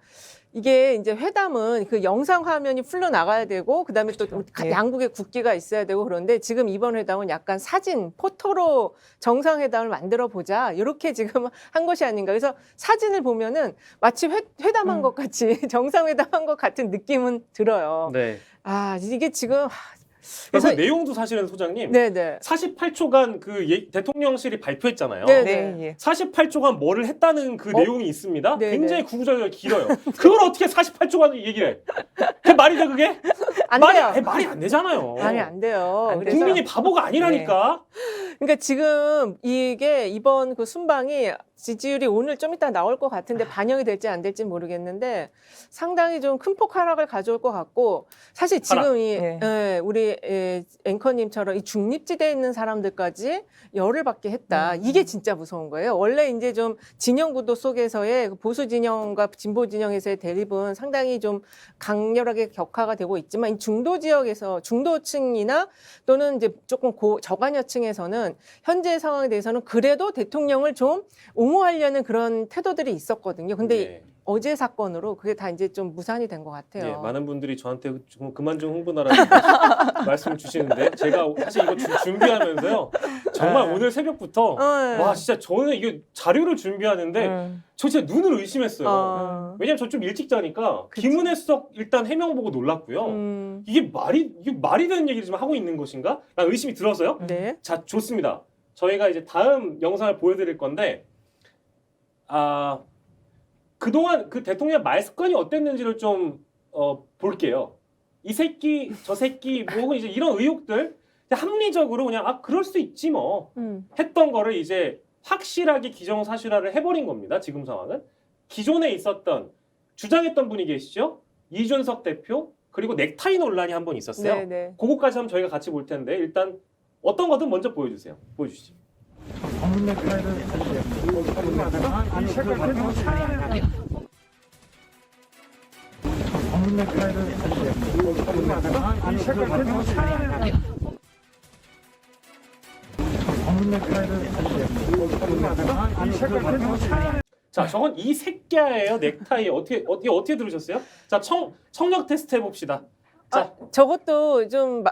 이게 이제 회담은 그 영상 화면이 풀려 나가야 되고 그다음에 또 예. 양국의 국기가 있어야 되고 그런데 지금 이번 회담은 약간 사진, 포토로 정상회담을 만들어 보자 이렇게 지금 한 것이 아닌가. 그래서 사진을 보면은 마치 회담한 것 같이 정상회담한 것 같은 느낌은 들어요. 네. 아 이게 지금 그래서 그래서 내용도 사실은 소장님 네네 48초간 그 대통령실이 발표했잖아요. 네. 네, 예. 48초간 뭐를 했다는 그 내용이 있습니다. 네, 굉장히 네. 구구절절 길어요. 그걸 어떻게 48초간 얘기를 해? 그게 말이 돼 그게? 안 말이, 돼요. 아니, 말이 안 되잖아요. 말이 안 돼요. 안 그래서 국민이 바보가 아니라니까. 그러니까 지금 이게 이번 그 순방이 지지율이 오늘 좀 이따 나올 것 같은데 반영이 될지 안 될지 모르겠는데 상당히 좀 큰 폭 하락을 가져올 것 같고 사실 지금 하락. 네. 우리 앵커님처럼 이 중립지대에 있는 사람들까지 열을 받게 했다. 이게 진짜 무서운 거예요. 원래 이제 좀 진영 구도 속에서의 보수 진영과 진보 진영에서의 대립은 상당히 좀 강렬하게 격화가 되고 있지만 이 중도 지역에서 중도층이나 또는 이제 조금 저간여층에서는 현재 상황에 대해서는 그래도 대통령을 좀 옹호하려는 그런 태도들이 있었거든요. 근데 네. 어제 사건으로 그게 다 이제 좀 무산이 된 것 같아요. 네, 많은 분들이 저한테 좀 그만 좀 홍보나라는 말씀을 주시는데 제가 사실 이거 준비하면서요 정말 네. 오늘 새벽부터 와 진짜 저는 이거 자료를 준비하는데 저 진짜 눈을 의심했어요. 왜냐면 저 좀 일찍 자니까 그치. 김은혜 수석 일단 해명 보고 놀랐고요. 이게 말이 되는 얘기를 지금 하고 있는 것인가? 라는 의심이 들어서요. 네. 자 좋습니다. 저희가 이제 다음 영상을 보여드릴 건데 그동안 그 대통령 말 습관이 어땠는지를 좀 볼게요. 이 새끼, 저 새끼, 뭐 혹은 이제 이런 의혹들 합리적으로 그냥 그럴 수 있지 뭐 했던 거를 이제 확실하게 기정사실화를 해버린 겁니다. 지금 상황은 기존에 있었던 주장했던 분이 계시죠. 이준석 대표 그리고 넥타이 논란이 한 번 있었어요. 네, 네. 그거까지 한번 저희가 같이 볼 텐데 일단 어떤 거든 먼저 보여주세요. 보여주시죠. 검은 넥타이를 이 색깔 너무 차라리 검은 넥타이를 이 색깔 너무 차라리 검은 넥타이를 이 색깔 너무 차라리 자, 저건 이 새끼야예요. 넥타이 어떻게 들으셨어요? 자, 청력 테스트 해봅시다. 자, 저것도 좀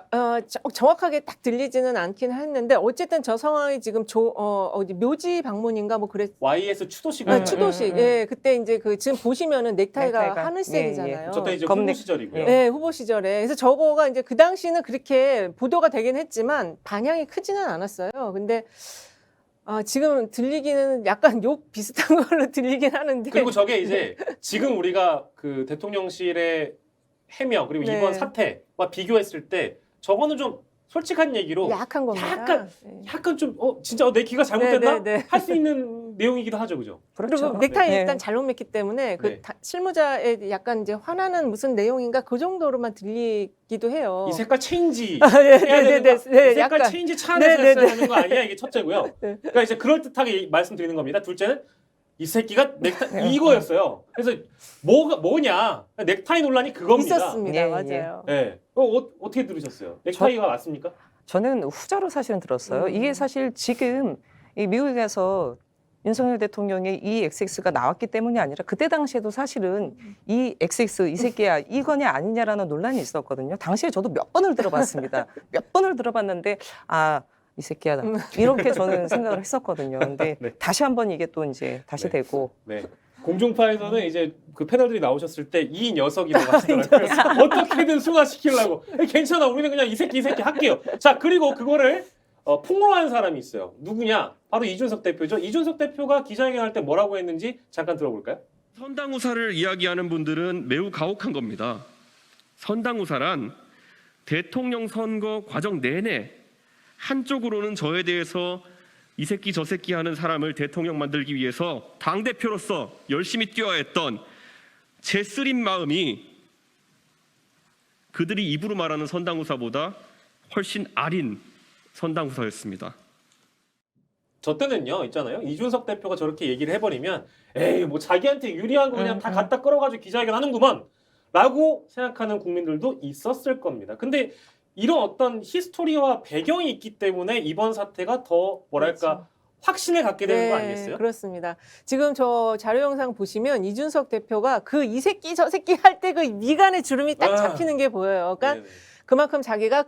정확하게 딱 들리지는 않긴 했는데 어쨌든 저 상황이 지금 어디 묘지 방문인가 뭐 그랬. YS 추도식을 추도식. 예, 그때 이제 그 지금 보시면은 넥타이가 하늘색이잖아요. 저때 이제 검 후보 넥- 시절이고요. 네, 후보 시절에. 그래서 저거가 이제 그 당시는 그렇게 보도가 되긴 했지만 반향이 크지는 않았어요. 근데 지금 들리기는 약간 욕 비슷한 걸로 들리긴 하는데. 그리고 저게 이제 지금 우리가 그 대통령실의 해명 그리고 네. 이번 사태와 비교했을 때 저거는 좀 솔직한 얘기로 약한 겁니다. 약간 좀 진짜 내 귀가 잘못됐나? 네, 네. 할 수 있는 내용이기도 하죠, 그죠? 그렇죠. 그리고 넥타이 네. 일단 잘못 맸기 때문에 그 네. 실무자의 약간 이제 화나는 무슨 내용인가 그 정도로만 들리기도 해요. 이 색깔 체인지 네, 해야 네, 되는 네, 거, 네, 이 색깔 약간. 체인지 차 안에서 네, 네, 했어야 네. 하는 거 아니야? 이게 첫째고요. 네. 그러니까 이제 그럴듯하게 말씀드리는 겁니다. 둘째는 이 새끼가 넥타이 이거였어요. 그래서 뭐냐? 넥타이 논란이 그겁니다. 있었습니다. 예, 맞아요. 네. 어떻게 들으셨어요? 넥타이가 맞습니까? 저는 후자로 사실은 들었어요. 음. 이게 사실 지금 이 미국에서 윤석열 대통령의 이 XX가 나왔기 때문이 아니라 그때 당시에도 사실은 이 XX 이 새끼야 이거냐 아니냐라는 논란이 있었거든요. 당시에 저도 몇 번을 들어봤습니다. 몇 번을 들어봤는데 이 새끼야 이렇게 저는 생각을 했었거든요. 근데 네. 다시 한번 이게 또 이제 다시 네. 되고 네. 공중파에서는 이제 그 패널들이 나오셨을 때 이 녀석이라고 하시더라고요. 어떻게든 승화시키려고. 괜찮아, 우리는 그냥 이 새끼 할게요. 자, 그리고 그거를 폭로한 사람이 있어요. 누구냐? 바로 이준석 대표죠. 이준석 대표가 기자회견할 때 뭐라고 했는지 잠깐 들어볼까요? 선당우사를 이야기하는 분들은 매우 가혹한 겁니다. 선당우사란 대통령 선거 과정 내내 한쪽으로는 저에 대해서 이 새끼 저 새끼 하는 사람을 대통령 만들기 위해서 당대표로서 열심히 뛰어야 했던 제 쓰린 마음이 그들이 입으로 말하는 선당우사보다 훨씬 아린 선당우사였습니다. 저 때는요, 있잖아요. 이준석 대표가 저렇게 얘기를 해버리면 에이, 뭐 자기한테 유리한 거 그냥 다 갖다 끌어가지고 기자회견 하는구만 라고 생각하는 국민들도 있었을 겁니다. 근데 이런 어떤 히스토리와 배경이 있기 때문에 이번 사태가 더 뭐랄까 그렇죠. 확신을 갖게 되는 거 아니겠어요? 그렇습니다. 지금 저 자료 영상 보시면 이준석 대표가 그 이 새끼 저 새끼 할 때 그 미간에 주름이 딱 잡히는 게 보여요. 그러니까 네네. 그만큼 자기가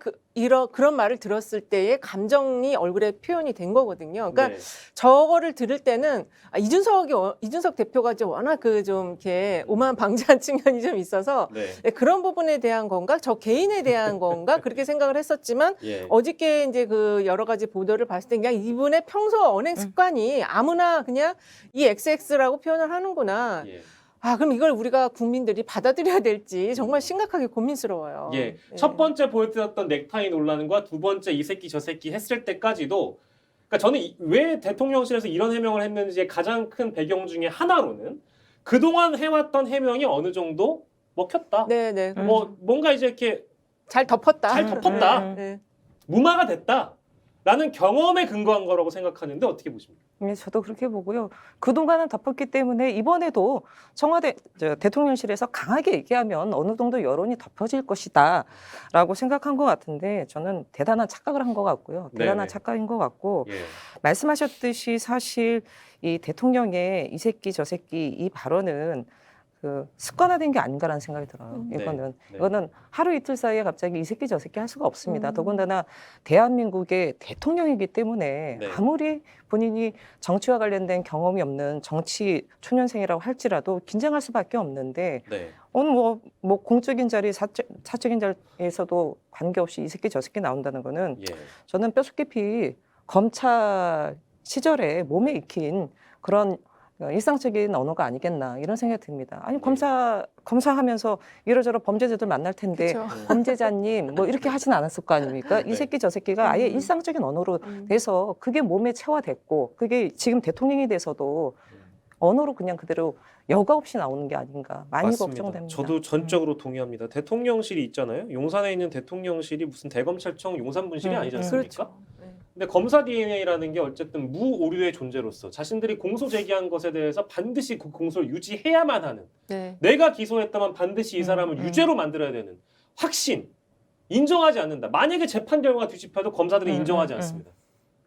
그런 말을 들었을 때의 감정이 얼굴에 표현이 된 거거든요. 그러니까 네. 저거를 들을 때는 이준석 대표가 이제 워낙 그 좀 이렇게 오만방자한 측면이 좀 있어서 네. 그런 부분에 대한 건가, 저 개인에 대한 건가 그렇게 생각을 했었지만 예. 어저께 이제 그 여러 가지 보도를 봤을 때 그냥 이분의 평소 언행 습관이 아무나 그냥 이 XX라고 표현을 하는구나. 예. 그럼 이걸 우리가 국민들이 받아들여야 될지 정말 심각하게 고민스러워요. 예. 첫 번째 보여드렸던 넥타이 논란과 두 번째 이 새끼 저 새끼 했을 때까지도 그러니까 저는 왜 대통령실에서 이런 해명을 했는지의 가장 큰 배경 중에 하나로는 그동안 해왔던 해명이 어느 정도 먹혔다. 네네. 뭐 뭔가 이제 이렇게 잘 덮었다. 잘 덮었다. 네. 무마가 됐다라는 경험에 근거한 거라고 생각하는데 어떻게 보십니까? 네, 저도 그렇게 보고요. 그동안은 덮었기 때문에 이번에도 청와대 대통령실에서 강하게 얘기하면 어느 정도 여론이 덮어질 것이다라고 생각한 것 같은데 저는 대단한 착각을 한 것 같고요. 대단한 네네. 착각인 것 같고 예. 말씀하셨듯이 사실 이 대통령의 이 새끼 저 새끼 이 발언은 그 습관화된 게 아닌가라는 생각이 들어요. 네. 네. 이거는 하루 이틀 사이에 갑자기 이 새끼 저 새끼 할 수가 없습니다. 더군다나 대한민국의 대통령이기 때문에 네. 아무리 본인이 정치와 관련된 경험이 없는 정치 초년생이라고 할지라도 긴장할 수밖에 없는데 네. 오늘 뭐 공적인 자리 사적인 자리에서도 관계없이 이 새끼 저 새끼 나온다는 거는 예. 저는 뼈깊이 검찰 시절에 몸에 익힌 그런 일상적인 언어가 아니겠나 이런 생각이 듭니다. 아니 검사하면서 이러저러 범죄자들 만날 텐데 그쵸. 범죄자님 뭐 이렇게 하진 않았을 거 아닙니까? 네. 이 새끼 저 새끼가 아예 일상적인 언어로 돼서 그게 몸에 체화됐고 그게 지금 대통령이 돼서도 언어로 그냥 그대로 여과 없이 나오는 게 아닌가 많이 맞습니다. 걱정됩니다. 저도 전적으로 동의합니다. 대통령실이 있잖아요. 용산에 있는 대통령실이 무슨 대검찰청 용산분실이 아니지 않습니까? 그렇죠. 네. 근데 검사 DNA라는 게 어쨌든 무오류의 존재로서 자신들이 공소 제기한 것에 대해서 반드시 그 공소를 유지해야만 하는 네. 내가 기소했다면 반드시 이 사람을 유죄로 만들어야 되는 확신 인정하지 않는다. 만약에 재판 결과가 뒤집혀도 검사들이 인정하지 않습니다.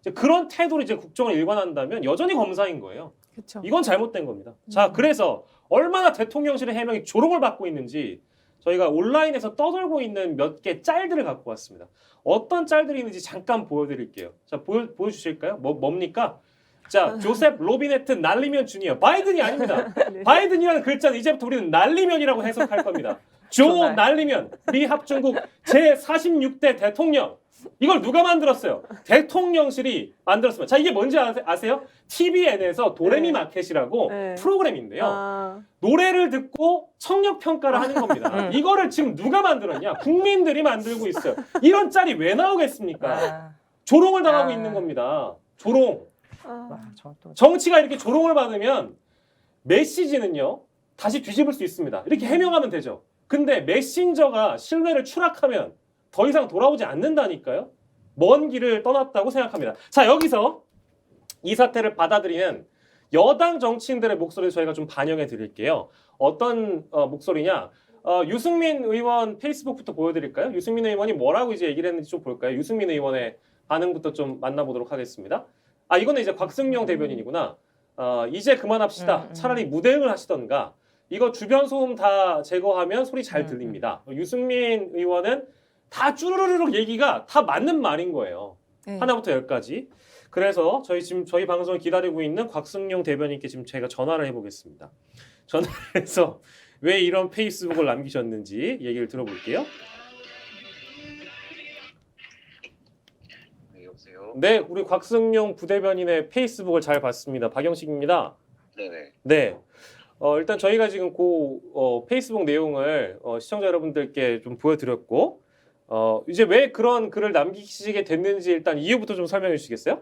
이제 그런 태도로 이제 국정을 일관한다면 여전히 검사인 거예요. 그렇죠. 이건 잘못된 겁니다. 자, 그래서 얼마나 대통령실의 해명이 조롱을 받고 있는지 저희가 온라인에서 떠돌고 있는 몇 개 짤들을 갖고 왔습니다. 어떤 짤들이 있는지 잠깐 보여드릴게요. 자, 보여주실까요? 뭡니까? 자, 조셉 로비네트 날리면 주니어. 바이든이 아닙니다. 네. 바이든이라는 글자는 이제부터 우리는 날리면이라고 해석할 겁니다. 조 날리면 미합중국 제46대 대통령. 이걸 누가 만들었어요? 대통령실이 만들었습니다. 자, 이게 뭔지 아세요? TVN에서 도레미 마켓이라고 네. 프로그램인데요. 노래를 듣고 청력 평가를 하는 겁니다. 이거를 지금 누가 만들었냐? 국민들이 만들고 있어요. 이런 짤이 왜 나오겠습니까? 조롱을 당하고 있는 겁니다. 조롱. 정치가 이렇게 조롱을 받으면 메시지는요 다시 뒤집을 수 있습니다. 이렇게 해명하면 되죠. 근데 메신저가 신뢰를 추락하면 더 이상 돌아오지 않는다니까요. 먼 길을 떠났다고 생각합니다. 자, 여기서 이 사태를 받아들이는 여당 정치인들의 목소리를 저희가 좀 반영해 드릴게요. 어떤 목소리냐? 유승민 의원 페이스북부터 보여드릴까요? 유승민 의원이 뭐라고 이제 얘기를 했는지 좀 볼까요? 유승민 의원의 반응부터 좀 만나보도록 하겠습니다. 이거는 이제 곽승영 대변인이구나. 이제 그만합시다. 차라리 무대응을 하시던가. 이거 주변 소음 다 제거하면 소리 잘 들립니다. 유승민 의원은 다 쭈르르륵 얘기가 다 맞는 말인 거예요. 네. 하나부터 열까지. 그래서 저희 방송을 기다리고 있는 곽승용 대변인께 지금 제가 전화를 해보겠습니다. 전화를 해서 왜 이런 페이스북을 남기셨는지 얘기를 들어볼게요. 네, 여보세요? 네, 우리 곽승용 부대변인의 페이스북을 잘 봤습니다. 박영식입니다. 네네. 네. 일단 저희가 지금 페이스북 내용을 시청자 여러분들께 좀 보여드렸고, 이제 왜 그런 글을 남기시게 됐는지 일단 이유부터 좀 설명해 주시겠어요?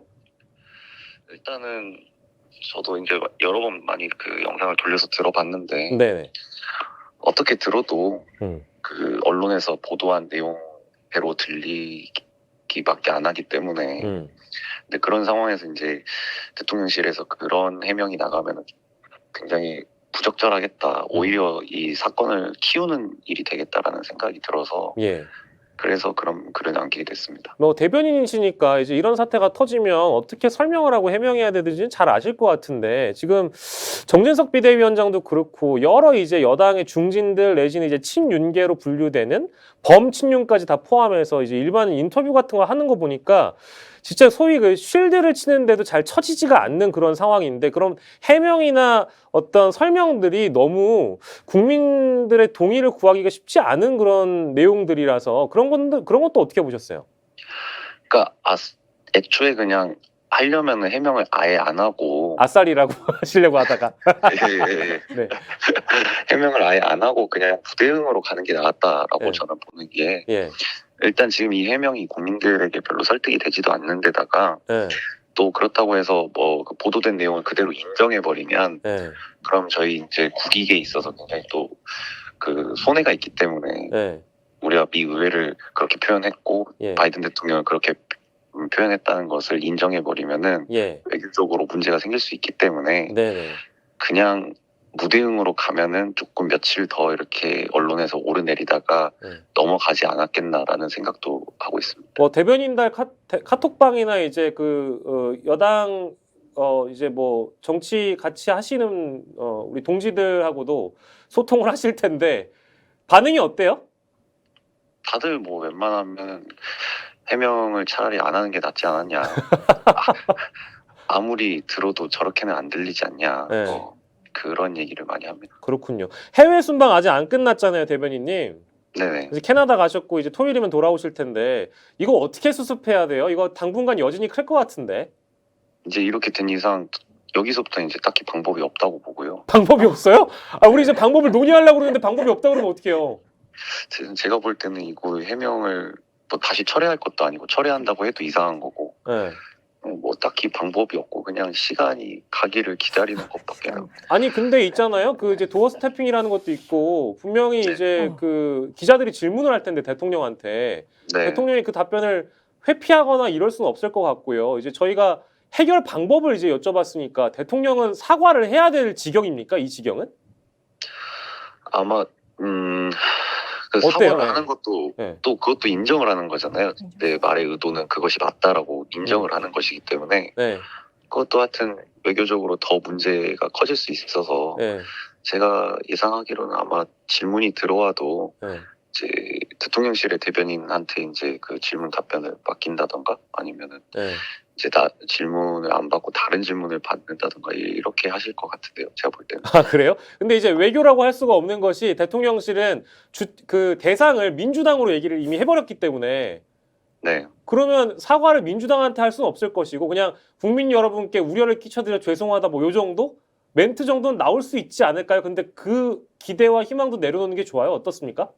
일단은 저도 이제 여러 번 많이 그 영상을 돌려서 들어봤는데 네네. 어떻게 들어도 음. 그 언론에서 보도한 내용대로 들리기밖에 안 하기 때문에 근데 그런 상황에서 이제 대통령실에서 그런 해명이 나가면 굉장히 부적절하겠다. 오히려 이 사건을 키우는 일이 되겠다라는 생각이 들어서 예. 그래서 그런 글을 남기게 됐습니다. 뭐 대변인이시니까 이제 이런 사태가 터지면 어떻게 설명을 하고 해명해야 되는지는 잘 아실 것 같은데 지금 정진석 비대위원장도 그렇고 여러 이제 여당의 중진들 내지는 이제 친윤계로 분류되는 범친윤까지 다 포함해서 이제 일반 인터뷰 같은 거 하는 거 보니까 진짜 소위 그 쉴드를 치는데도 잘 쳐지지가 않는 그런 상황인데 그럼 해명이나 어떤 설명들이 너무 국민들의 동의를 구하기가 쉽지 않은 그런 내용들이라서 그런 것도 어떻게 보셨어요? 그러니까 애초에 그냥 하려면 해명을 아예 안 하고 아싸리라고 하시려고 하다가 예. 네. 해명을 아예 안 하고 그냥 부대응으로 가는 게 나았다라고 네. 저는 보는 게 예. 일단 지금 이 해명이 국민들에게 별로 설득이 되지도 않는 데다가 예. 또 그렇다고 해서 그 보도된 내용을 그대로 인정해버리면 예. 그럼 저희 이제 국익에 있어서 굉장히 또 그 손해가 있기 때문에 예. 우리가 미 의회를 그렇게 표현했고 예. 바이든 대통령을 그렇게 표현했다는 것을 인정해버리면은 예. 외교적으로 문제가 생길 수 있기 때문에 네네. 그냥 무대응으로 가면은 조금 며칠 더 이렇게 언론에서 오르내리다가 넘어가지 않았겠나라는 생각도 하고 있습니다. 뭐 대변인들 카톡방이나 이제 여당 이제 뭐 정치 같이 하시는 우리 동지들하고도 소통을 하실 텐데 반응이 어때요? 다들 뭐 웬만하면 해명을 차라리 안 하는 게 낫지 않았냐. 아무리 들어도 저렇게는 안 들리지 않냐. 네. 그런 얘기를 많이 합니다. 그렇군요. 해외 순방 아직 안 끝났잖아요, 대변인님. 네네. 그래서 캐나다 가셨고 이제 토요일이면 돌아오실 텐데 이거 어떻게 수습해야 돼요? 이거 당분간 여진이 클 것 같은데. 이제 이렇게 된 이상 여기서부터 이제 딱히 방법이 없다고 보고요. 방법이 없어요? 우리 이제 방법을 논의하려고 그러는데 방법이 없다고 그러면 어떡해요? 제가 볼 때는 이거 해명을 뭐 다시 철회할 것도 아니고 철회한다고 해도 이상한 거고 네. 뭐 딱히 방법이 없고 그냥 시간이 가기를 기다리는 것밖에 안. 아니 근데 있잖아요. 그 이제 도어 스태핑이라는 것도 있고 분명히 네. 이제 그 기자들이 질문을 할 텐데 대통령한테 네. 대통령이 그 답변을 회피하거나 이럴 수는 없을 것 같고요. 이제 저희가 해결 방법을 이제 여쭤봤으니까 대통령은 사과를 해야 될 지경입니까? 이 지경은? 아마 그 어때요? 사과를 네. 하는 것도 네. 또 그것도 인정을 하는 거잖아요. 내 말의 의도는 그것이 맞다라고 인정을 하는 것이기 때문에 네. 그것도 하여튼 외교적으로 더 문제가 커질 수 있어서 네. 제가 예상하기로는 아마 질문이 들어와도 네. 이제 대통령실의 대변인한테 이제 그 질문 답변을 맡긴다던가 아니면은 네. 이제 질문을 안 받고 다른 질문을 받는다던가 이렇게 하실 것 같은데요. 제가 볼 때는. 아 그래요? 근데 이제 외교라고 할 수가 없는 것이 대통령실은 그 대상을 민주당으로 얘기를 이미 해버렸기 때문에 네. 그러면 사과를 민주당한테 할 수는 없을 것이고 그냥 국민 여러분께 우려를 끼쳐드려 죄송하다 뭐 요 정도? 멘트 정도는 나올 수 있지 않을까요? 근데 그 기대와 희망도 내려놓는 게 좋아요. 어떻습니까?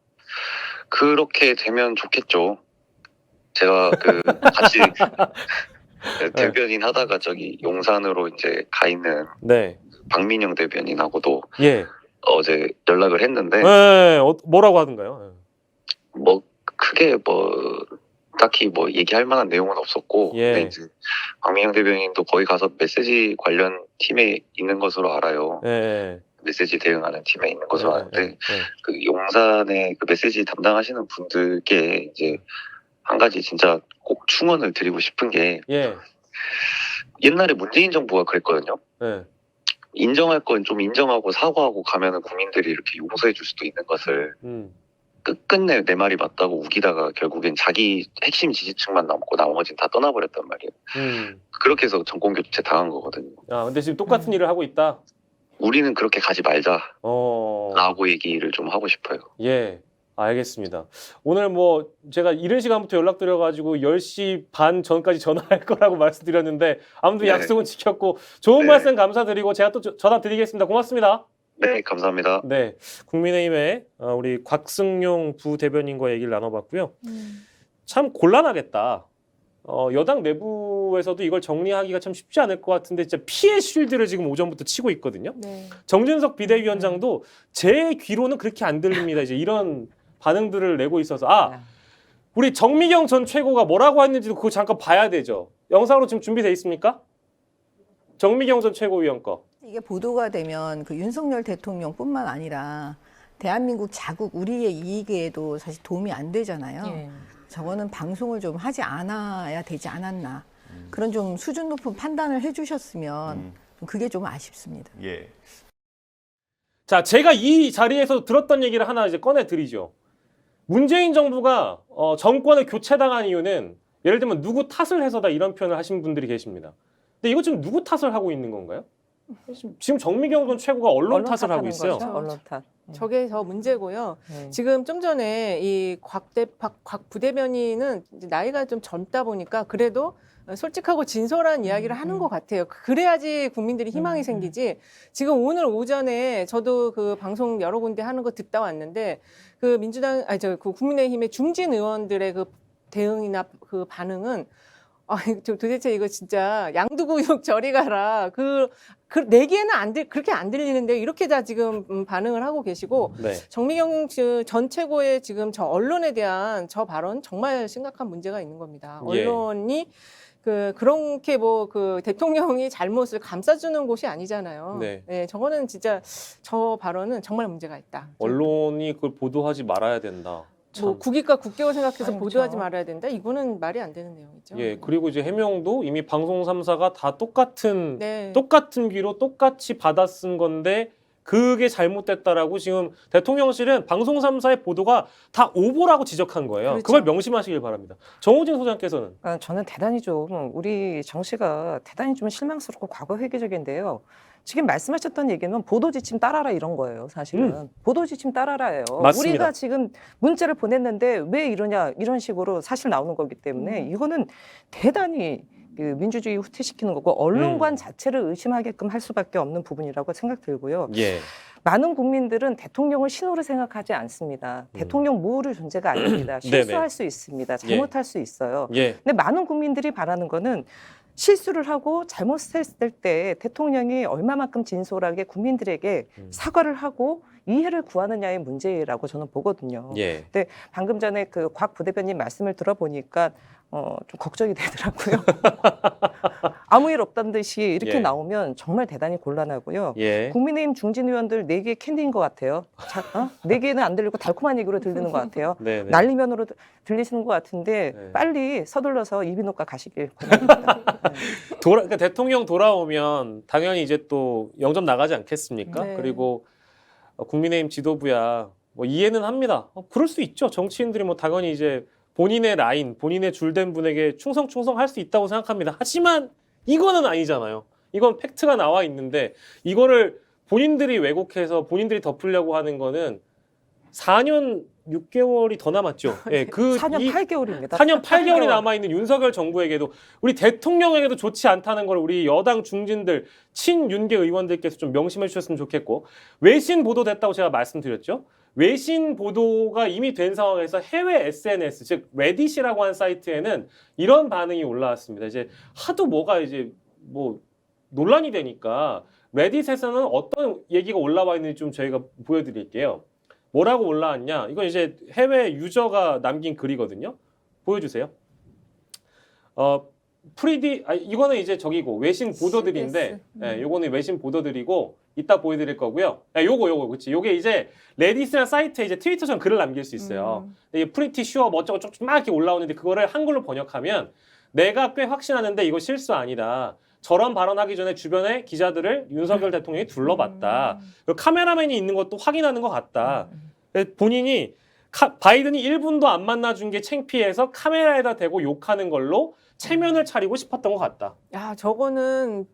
그렇게 되면 좋겠죠. 제가 그 같이 대변인 하다가 저기 용산으로 이제 가 있는 네. 박민영 대변인하고도 예. 어제 연락을 했는데 네. 뭐라고 하던가요? 뭐 크게 뭐 딱히 뭐 얘기할 만한 내용은 없었고 예. 근데 이제 박민영 대변인도 거기 가서 메시지 관련 팀에 있는 것으로 알아요. 예. 메시지 대응하는 팀에 있는 것으로 아는데 예. 그 용산에 그 메시지 담당하시는 분들께 이제 한 가지 진짜 꼭 충원을 드리고 싶은 게 예. 옛날에 문재인 정부가 그랬거든요. 예. 인정할 건 좀 인정하고 사과하고 가면은 국민들이 이렇게 용서해 줄 수도 있는 것을 끝끝내 내 말이 맞다고 우기다가 결국엔 자기 핵심 지지층만 남고 나머지는 다 떠나버렸단 말이에요. 그렇게 해서 정권 교체 당한 거거든요. 아, 근데 지금 똑같은 일을 하고 있다. 우리는 그렇게 가지 말자라고 어. 얘기를 좀 하고 싶어요. 예. 알겠습니다. 오늘 뭐 제가 이른 시간부터 연락드려가지고 10시 반 전까지 전화할 거라고 말씀드렸는데 아무튼 네. 약속은 지켰고 좋은 네. 말씀 감사드리고 제가 또 전화 드리겠습니다. 고맙습니다. 네, 감사합니다. 네, 국민의힘의 우리 곽승용 부대변인과 얘기를 나눠봤고요. 참 곤란하겠다. 여당 내부에서도 이걸 정리하기가 참 쉽지 않을 것 같은데 진짜 피해 쉴드를 지금 오전부터 치고 있거든요. 네. 정진석 비대위원장도 제 귀로는 그렇게 안 들립니다. 이제 이런 반응들을 내고 있어서 우리 정미경 전 최고가 뭐라고 했는지도 그거 잠깐 봐야 되죠. 영상으로 지금 준비돼 있습니까? 정미경 전 최고위원 거. 이게 보도가 되면 그 윤석열 대통령뿐만 아니라 대한민국 자국 우리의 이익에도 사실 도움이 안 되잖아요. 예. 저거는 방송을 좀 하지 않아야 되지 않았나. 그런 좀 수준 높은 판단을 해주셨으면 그게 좀 아쉽습니다. 예. 자, 제가 이 자리에서 들었던 얘기를 하나 이제 꺼내 드리죠. 문재인 정부가 정권을 교체당한 이유는 예를 들면 누구 탓을 해서다 이런 표현을 하신 분들이 계십니다. 근데 이거 지금 누구 탓을 하고 있는 건가요? 지금 정미경 전 최고가 언론 탓을 하고 있어요. 거죠? 언론 탓. 저게 더 문제고요. 네. 지금 좀 전에 이 곽 부대변인은 이제 나이가 좀 젊다 보니까 그래도 솔직하고 진솔한 이야기를 하는 것 같아요. 그래야지 국민들이 희망이 생기지. 지금 오늘 오전에 저도 그 방송 여러 군데 하는 거 듣다 왔는데 그 민주당, 그 국민의힘의 중진 의원들의 그 대응이나 그 반응은 도대체 이거 진짜 양두구육 저리 가라. 내기에는 그렇게 안 들리는데 이렇게 다 지금 반응을 하고 계시고 네. 정미경 전 최고의 지금 저 언론에 대한 저 발언 정말 심각한 문제가 있는 겁니다. 예. 언론이 그렇게 그 대통령이 잘못을 감싸주는 곳이 아니잖아요. 네. 네, 저거는 진짜 저 발언은 정말 문제가 있다. 언론이 그걸 보도하지 말아야 된다. 뭐 국익과 국격을 생각해서 아니, 보도하지 그렇죠. 말아야 된다. 이거는 말이 안 되는 내용이죠. 예, 그리고 이제 해명도 이미 방송 3사가 다 똑같은 네. 귀로 똑같이 받아 쓴 건데 그게 잘못됐다라고 지금 대통령실은 방송 3사의 보도가 다 오보라고 지적한 거예요. 그렇죠. 그걸 명심하시길 바랍니다. 정호진 소장께서는 저는 대단히 좀 우리 정씨가 대단히 좀 실망스럽고 과거 회귀적인데요. 지금 말씀하셨던 얘기는 보도 지침 따라라 이런 거예요. 사실은 보도 지침 따라라예요. 맞습니다. 우리가 지금 문자를 보냈는데 왜 이러냐 이런 식으로 사실 나오는 거기 때문에 이거는 대단히 그 민주주의 후퇴시키는 거고 언론관 자체를 의심하게끔 할 수밖에 없는 부분이라고 생각 들고요. 예. 많은 국민들은 대통령을 신호로 생각하지 않습니다. 대통령 모를 존재가 아닙니다. 실수할 수 있습니다. 잘못할 수 있어요. 예. 근데 많은 국민들이 바라는 거는 실수를 하고 잘못했을 때 대통령이 얼마만큼 진솔하게 국민들에게 사과를 하고 이해를 구하느냐의 문제라고 저는 보거든요. 예. 근데 방금 전에 그 곽 부대변인 말씀을 들어보니까 좀 걱정이 되더라고요. 아무 일 없다는 듯이 이렇게 예. 나오면 정말 대단히 곤란하고요. 예. 국민의힘 중진 의원들 4개 캔디인 것 같아요. 4개는 안 들리고 달콤한 얘기로 들리는 것 같아요. 네, 네. 난리면으로 들리시는 것 같은데 네. 빨리 서둘러서 이비인후과 가시길 권합니다. 네. 그러니까 대통령 돌아오면 당연히 이제 또 영접 나가지 않겠습니까? 네. 그리고 국민의힘 지도부야 뭐 이해는 합니다. 그럴 수 있죠. 정치인들이 뭐 당연히 이제 본인의 라인, 본인의 줄된 분에게 충성할 수 있다고 생각합니다. 하지만 이거는 아니잖아요. 이건 팩트가 나와 있는데 이거를 본인들이 왜곡해서 본인들이 덮으려고 하는 거는 4년 6개월이 더 남았죠. 예, 4년 8개월입니다. 4년 8개월이 남아있는 윤석열 정부에게도 우리 대통령에게도 좋지 않다는 걸 우리 여당 중진들 친윤계 의원들께서 좀 명심해 주셨으면 좋겠고 외신 보도됐다고 제가 말씀드렸죠. 외신 보도가 이미 된 상황에서 해외 SNS 즉 레딧이라고 하는 사이트에는 이런 반응이 올라왔습니다. 이제 하도 뭐가 이제 뭐 논란이 되니까 레딧에서는 어떤 얘기가 올라와 있는지 좀 저희가 보여드릴게요. 뭐라고 올라왔냐? 이건 이제 해외 유저가 남긴 글이거든요. 보여주세요. 이거는 이제 저기고 외신 보도들인데, 예, 요거는 외신 보도들이고 이따 보여드릴 거고요. 요거 그렇지. 요게 이제 레딧이나 사이트에 이제 트위터처럼 글을 남길 수 있어요. 이게 프리티 슈어 뭐 어쩌고 막 이렇게 올라오는데 그거를 한글로 번역하면 내가 꽤 확신하는데 이거 실수 아니다. 저런 발언하기 전에 주변에 기자들을 윤석열 대통령이 둘러봤다. 그리고 카메라맨이 있는 것도 확인하는 것 같다. 본인이 바이든이 1분도 안 만나준 게 창피해서 카메라에다 대고 욕하는 걸로 체면을 차리고 싶었던 것 같다. 야, 저거는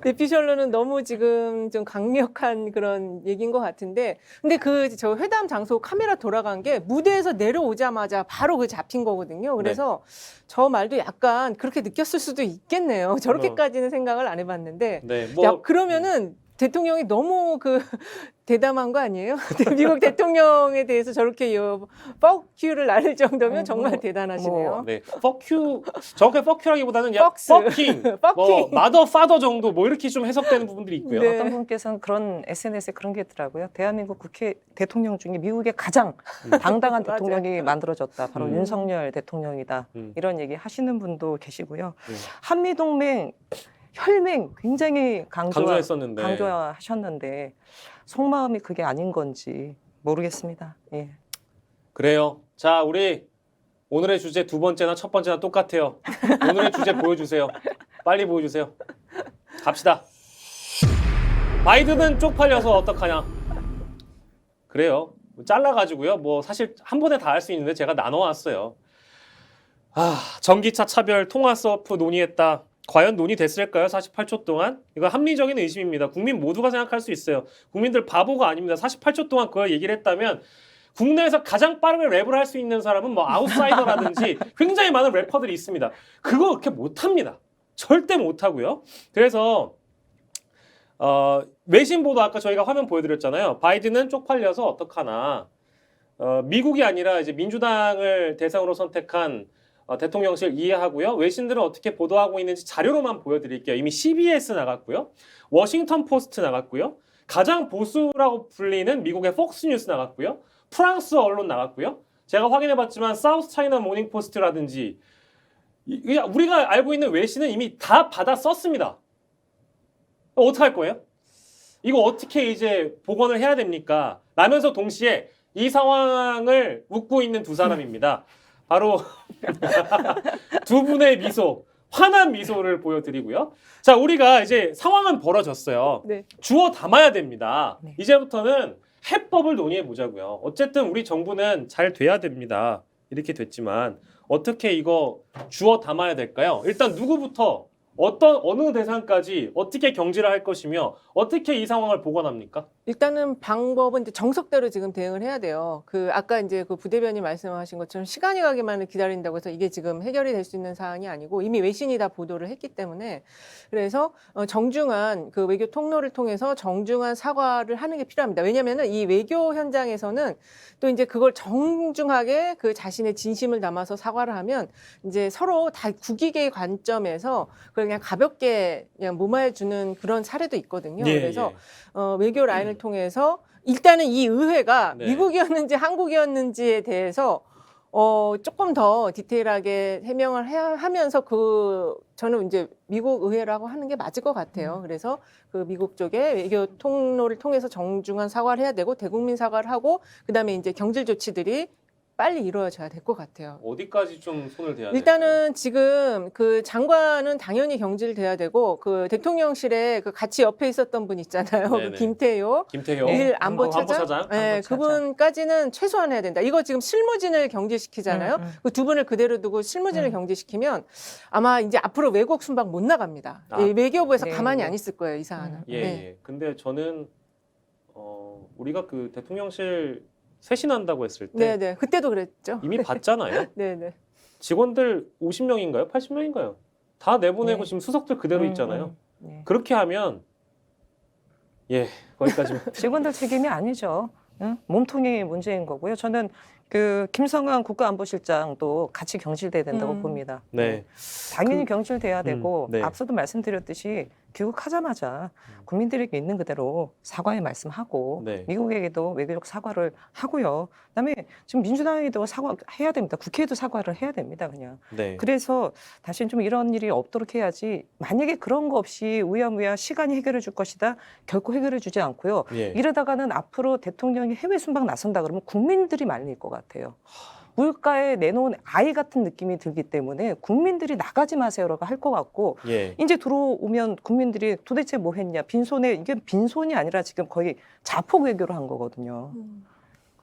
뇌피셜로는 너무 지금 좀 강력한 그런 얘기인 것 같은데, 근데 저 회담 장소 카메라 돌아간 게 무대에서 내려오자마자 바로 그 잡힌 거거든요. 그래서 저 말도 약간 그렇게 느꼈을 수도 있겠네요. 저렇게까지는 생각을 안 해봤는데, 네, 야, 그러면은 대통령이 너무 대담한 거 아니에요? 미국 대통령에 대해서 저렇게 fuck you를 나를 정도면 정말 대단하시네요. 네, fuck you, 정확하게 fuck you라기보다는 그냥 Fox. fucking, 뭐 mother, father 정도 뭐 이렇게 좀 해석되는 부분들이 있고요. 네. 어떤 분께서는 그런 SNS에 그런 게 있더라고요. 대한민국 국회 대통령 중에 미국의 가장 당당한 맞아요. 대통령이 만들어졌다. 바로 음. 윤석열 대통령이다. 음. 이런 얘기 하시는 분도 계시고요. 네. 한미동맹 혈맹 굉장히 강조했었는데. 강조하셨는데 속마음이 그게 아닌 건지 모르겠습니다. 예. 그래요. 자, 우리 오늘의 주제 두 번째나 첫 번째나 똑같아요. 오늘의 주제 보여주세요. 빨리 보여주세요. 갑시다. 바이든은 쪽팔려서 어떡하냐. 그래요. 잘라가지고요. 뭐 사실 한 번에 다 할 수 있는데 제가 나눠왔어요. 전기차 차별 통화 서프 논의했다. 과연 논의됐을까요? 48초 동안? 이거 합리적인 의심입니다. 국민 모두가 생각할 수 있어요. 국민들 바보가 아닙니다. 48초 동안 그걸 얘기를 했다면 국내에서 가장 빠르게 랩을 할 수 있는 사람은 뭐 아웃사이더라든지 굉장히 많은 래퍼들이 있습니다. 그거 그렇게 못합니다. 절대 못하고요. 그래서 외신 보도 아까 저희가 화면 보여드렸잖아요. 바이든은 쪽팔려서 어떡하나. 미국이 아니라 이제 민주당을 대상으로 선택한 대통령실 이해하고요. 외신들은 어떻게 보도하고 있는지 자료로만 보여드릴게요. 이미 CBS 나갔고요. 워싱턴 포스트 나갔고요. 가장 보수라고 불리는 미국의 폭스뉴스 나갔고요. 프랑스 언론 나갔고요. 제가 확인해봤지만 사우스 차이나 모닝 포스트라든지 우리가 알고 있는 외신은 이미 다 받아 썼습니다. 어떻게 할 거예요? 이거 어떻게 이제 복원을 해야 됩니까? 라면서 동시에 이 상황을 웃고 있는 두 사람입니다. 바로 두 분의 미소, 환한 미소를 보여드리고요. 자, 우리가 이제 상황은 벌어졌어요. 네. 주워 담아야 됩니다. 네. 이제부터는 해법을 논의해 보자고요. 어쨌든 우리 정부는 잘 돼야 됩니다. 이렇게 됐지만 어떻게 이거 주워 담아야 될까요? 일단 누구부터 어느 대상까지 어떻게 경질을 할 것이며 어떻게 이 상황을 복원합니까? 일단은 방법은 이제 정석대로 지금 대응을 해야 돼요. 아까 이제 그 부대변인 말씀하신 것처럼 시간이 가기만을 기다린다고 해서 이게 지금 해결이 될 수 있는 사안이 아니고 이미 외신이 다 보도를 했기 때문에 그래서 정중한 그 외교 통로를 통해서 정중한 사과를 하는 게 필요합니다. 왜냐하면은 이 외교 현장에서는 또 이제 그걸 정중하게 그 자신의 진심을 담아서 사과를 하면 이제 서로 다 국익의 관점에서 그걸 그냥 가볍게 그냥 무마해주는 그런 사례도 있거든요. 예, 그래서 예. 외교 라인을 통해서 일단은 이 의회가 네. 미국이었는지 한국이었는지에 대해서 조금 더 디테일하게 해명을 하면서 저는 이제 미국 의회라고 하는 게 맞을 것 같아요. 그래서 그 미국 쪽에 외교 통로를 통해서 정중한 사과를 해야 되고 대국민 사과를 하고 그다음에 이제 경질 조치들이 빨리 이루어져야 될 것 같아요. 어디까지 좀 손을 대야 될까요? 일단은 지금 그 장관은 당연히 경질돼야 되고 그 대통령실에 그 같이 옆에 있었던 분 있잖아요. 네네. 그 김태효 김태효 일 안보차장. 안보차장. 네, 그분까지는 최소한 해야 된다. 이거 지금 실무진을 경질시키잖아요. 그 두 분을 그대로 두고 실무진을 경질시키면 아마 이제 앞으로 외국 순방 못 나갑니다. 이 외교부에서 네, 가만히 네. 안 있을 거예요, 이 사안은. 예, 네. 예. 근데 저는 우리가 그 대통령실 쇄신한다고 했을 때 네, 네. 그때도 그랬죠. 이미 봤잖아요. 네, 네. 직원들 50명인가요? 80명인가요? 다 내보내고 네. 지금 수석들 그대로 있잖아요. 네. 그렇게 하면 거기까지만. 직원들 책임이 아니죠. 응? 몸통이 문제인 거고요. 저는 그 김성한 국가안보실장도 같이 경질돼야 된다고 봅니다. 네. 당연히 경질돼야 되고 네. 앞서도 말씀드렸듯이 귀국하자마자 국민들에게 있는 그대로 사과의 말씀하고 네. 미국에게도 외교적 사과를 하고요. 그다음에 지금 민주당에도 사과해야 됩니다. 국회에도 사과를 해야 됩니다. 그냥. 네. 그래서 다시는 좀 이런 일이 없도록 해야지. 만약에 그런 거 없이 우야무야 시간이 해결해 줄 것이다. 결코 해결해 주지 않고요. 예. 이러다가는 앞으로 대통령이 해외 순방 나선다 그러면 국민들이 말릴 것 같아요. 물가에 내놓은 아이 같은 느낌이 들기 때문에 국민들이 나가지 마세요라고 할 것 같고 예. 이제 들어오면 국민들이 도대체 뭐 했냐 빈손에 이게 빈손이 아니라 지금 거의 자폭 외교를 한 거거든요.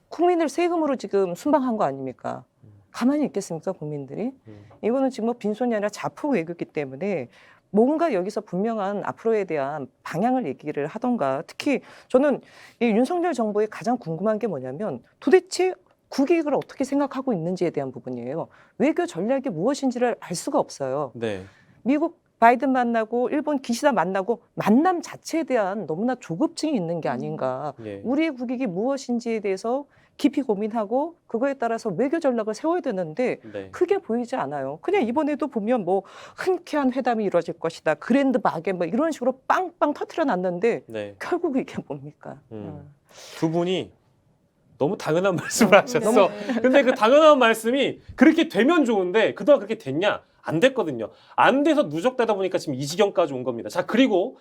국민들 세금으로 지금 순방한 거 아닙니까? 가만히 있겠습니까 국민들이? 이거는 지금 뭐 빈손이 아니라 자폭 외교이기 때문에 뭔가 여기서 분명한 앞으로에 대한 방향을 얘기를 하던가 특히 저는 이 윤석열 정부의 가장 궁금한 게 뭐냐면 도대체 국익을 어떻게 생각하고 있는지에 대한 부분이에요. 외교 전략이 무엇인지를 알 수가 없어요. 네. 미국 바이든 만나고 일본 기시다 만나고 만남 자체에 대한 너무나 조급증이 있는 게 아닌가. 예. 우리의 국익이 무엇인지에 대해서 깊이 고민하고 그거에 따라서 외교 전략을 세워야 되는데 네. 크게 보이지 않아요. 그냥 이번에도 보면 뭐 흔쾌한 회담이 이루어질 것이다. 그랜드 바겐 뭐 이런 식으로 빵빵 터트려 놨는데 네. 결국 이게 뭡니까? 두 분이 너무 당연한 말씀을 하셨어. 네. 근데 그 당연한 말씀이 그렇게 되면 좋은데 그동안 그렇게 됐냐? 안 됐거든요. 안 돼서 누적되다 보니까 지금 이 지경까지 온 겁니다. 자, 그리고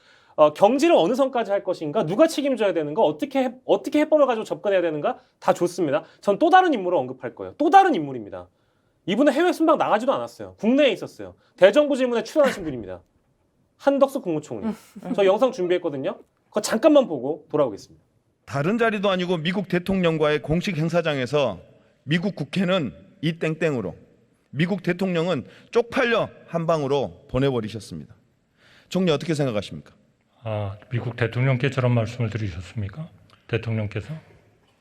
경제를 어느 선까지 할 것인가? 누가 책임져야 되는가? 어떻게 해법을 가지고 접근해야 되는가? 다 좋습니다. 전 또 다른 인물을 언급할 거예요. 또 다른 인물입니다. 이분은 해외 순방 나가지도 않았어요. 국내에 있었어요. 대정부 질문에 출연하신 분입니다. 한덕수 국무총리. 저 영상 준비했거든요. 그거 잠깐만 보고 돌아오겠습니다. 다른 자리도 아니고 미국 대통령과의 공식 행사장에서 미국 국회는 이 땡땡으로 미국 대통령은 쪽팔려 한 방으로 보내버리셨습니다. 총리 어떻게 생각하십니까? 미국 대통령께 저런 말씀을 드리셨습니까? 대통령께서?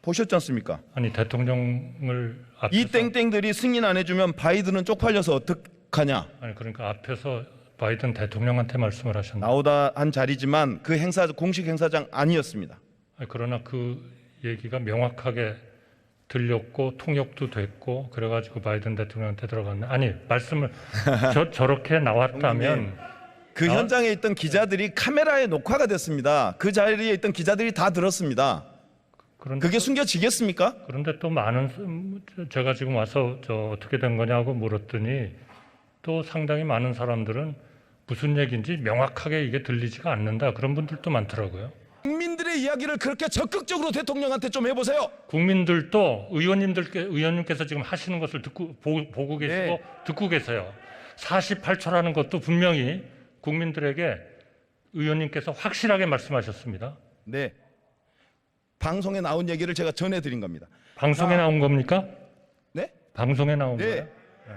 보셨지 않습니까? 아니 대통령을 앞에서 이 땡땡들이 승인 안 해주면 바이든은 쪽팔려서 어떡하냐? 아니 그러니까 앞에서 바이든 대통령한테 말씀을 하셨나? 나오다 한 자리지만 그 행사 공식 행사장 아니었습니다. 아니, 그러나 그 얘기가 명확하게 들렸고 통역도 됐고 그래가지고 바이든 대통령한테 들어갔네. 아니 말씀을 저렇게 나왔다면 그 현장에 있던 기자들이 카메라에 녹화가 됐습니다. 그 자리에 있던 기자들이 다 들었습니다. 그게 숨겨지겠습니까? 그런데 또 많은 제가 지금 와서 어떻게 된 거냐고 물었더니 또 상당히 많은 사람들은 무슨 얘기인지 명확하게 이게 들리지가 않는다 그런 분들도 많더라고요. 국민들의 이야기를 그렇게 적극적으로 대통령한테 좀 해보세요. 국민들도 의원님께서 지금 하시는 것을 보고 계시고 네. 듣고 계세요. 48초라는 것도 분명히 국민들에게 의원님께서 확실하게 말씀하셨습니다. 네. 방송에 나온 얘기를 제가 전해드린 겁니다. 방송에 나온 겁니까? 네? 방송에 나온 네. 거예요? 네.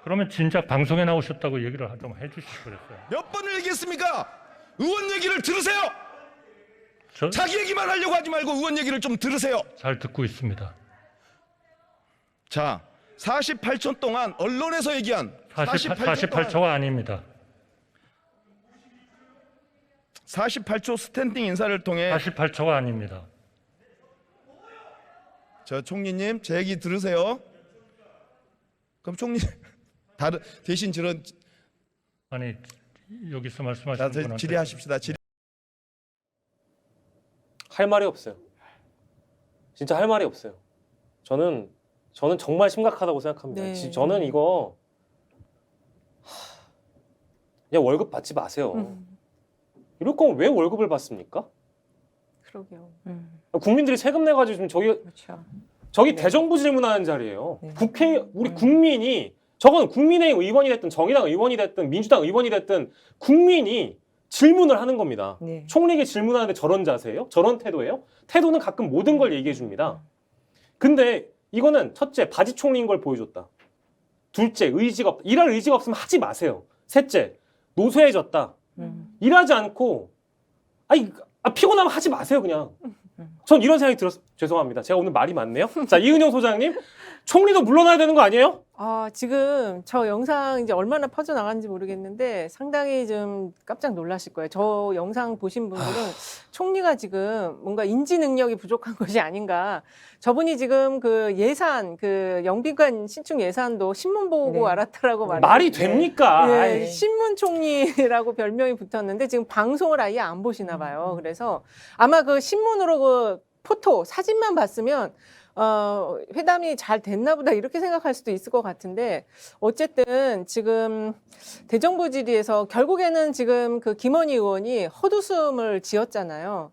그러면 진작 방송에 나오셨다고 얘기를 좀 해주시고 그랬어요. 몇 번을 얘기했습니까? 의원 얘기를 들으세요. 자기 얘기만 하려고 하지 말고 의원 얘기를 좀 들으세요. 잘 듣고 있습니다. 자, 48초 동안 언론에서 얘기한 48초가 아닙니다. 48초 스탠딩 인사를 통해 48초가 아닙니다. 저 총리님 제 얘기 들으세요. 그럼 총리 대신 저런 아니 여기서 말씀하시는 분한테 질의하십시다. 할 말이 없어요. 진짜 할 말이 없어요. 저는 정말 심각하다고 생각합니다. 네. 저는 이거 그냥 월급 받지 마세요. 이럴 거면 왜 월급을 받습니까? 그러게요. 국민들이 세금 내가지고 지금 그렇죠. 저기 대정부 질문하는 자리예요. 네. 국회 우리 국민이 저건 국민의힘 의원이 됐든 정의당 의원이 됐든 민주당 의원이 됐든 국민이 질문을 하는 겁니다. 네. 총리에게 질문하는데 저런 자세예요? 저런 태도예요? 태도는 가끔 모든 걸 얘기해 줍니다. 근데 이거는 첫째 바지 총리인 걸 보여줬다. 둘째 의지가 없다. 일할 의지가 없으면 하지 마세요. 셋째 노쇠해졌다. 일하지 않고 피곤하면 하지 마세요 그냥. 전 이런 생각이 들었어요. 죄송합니다. 제가 오늘 말이 많네요. 자, 이은영 소장님, 총리도 물러나야 되는 거 아니에요? 지금 저 영상 이제 얼마나 퍼져나간지 모르겠는데 상당히 좀 깜짝 놀라실 거예요. 저 영상 보신 분들은 총리가 지금 뭔가 인지 능력이 부족한 것이 아닌가. 저분이 지금 그 예산, 그 영비관 신축 예산도 신문 보고 네. 알았다라고 말이 됩니까? 예, 아이. 신문 총리라고 별명이 붙었는데 지금 방송을 아예 안 보시나 봐요. 그래서 아마 그 신문으로 포토 사진만 봤으면 회담이 잘 됐나 보다 이렇게 생각할 수도 있을 것 같은데 어쨌든 지금 대정부 질의에서 결국에는 지금 그 김원희 의원이 헛웃음을 지었잖아요.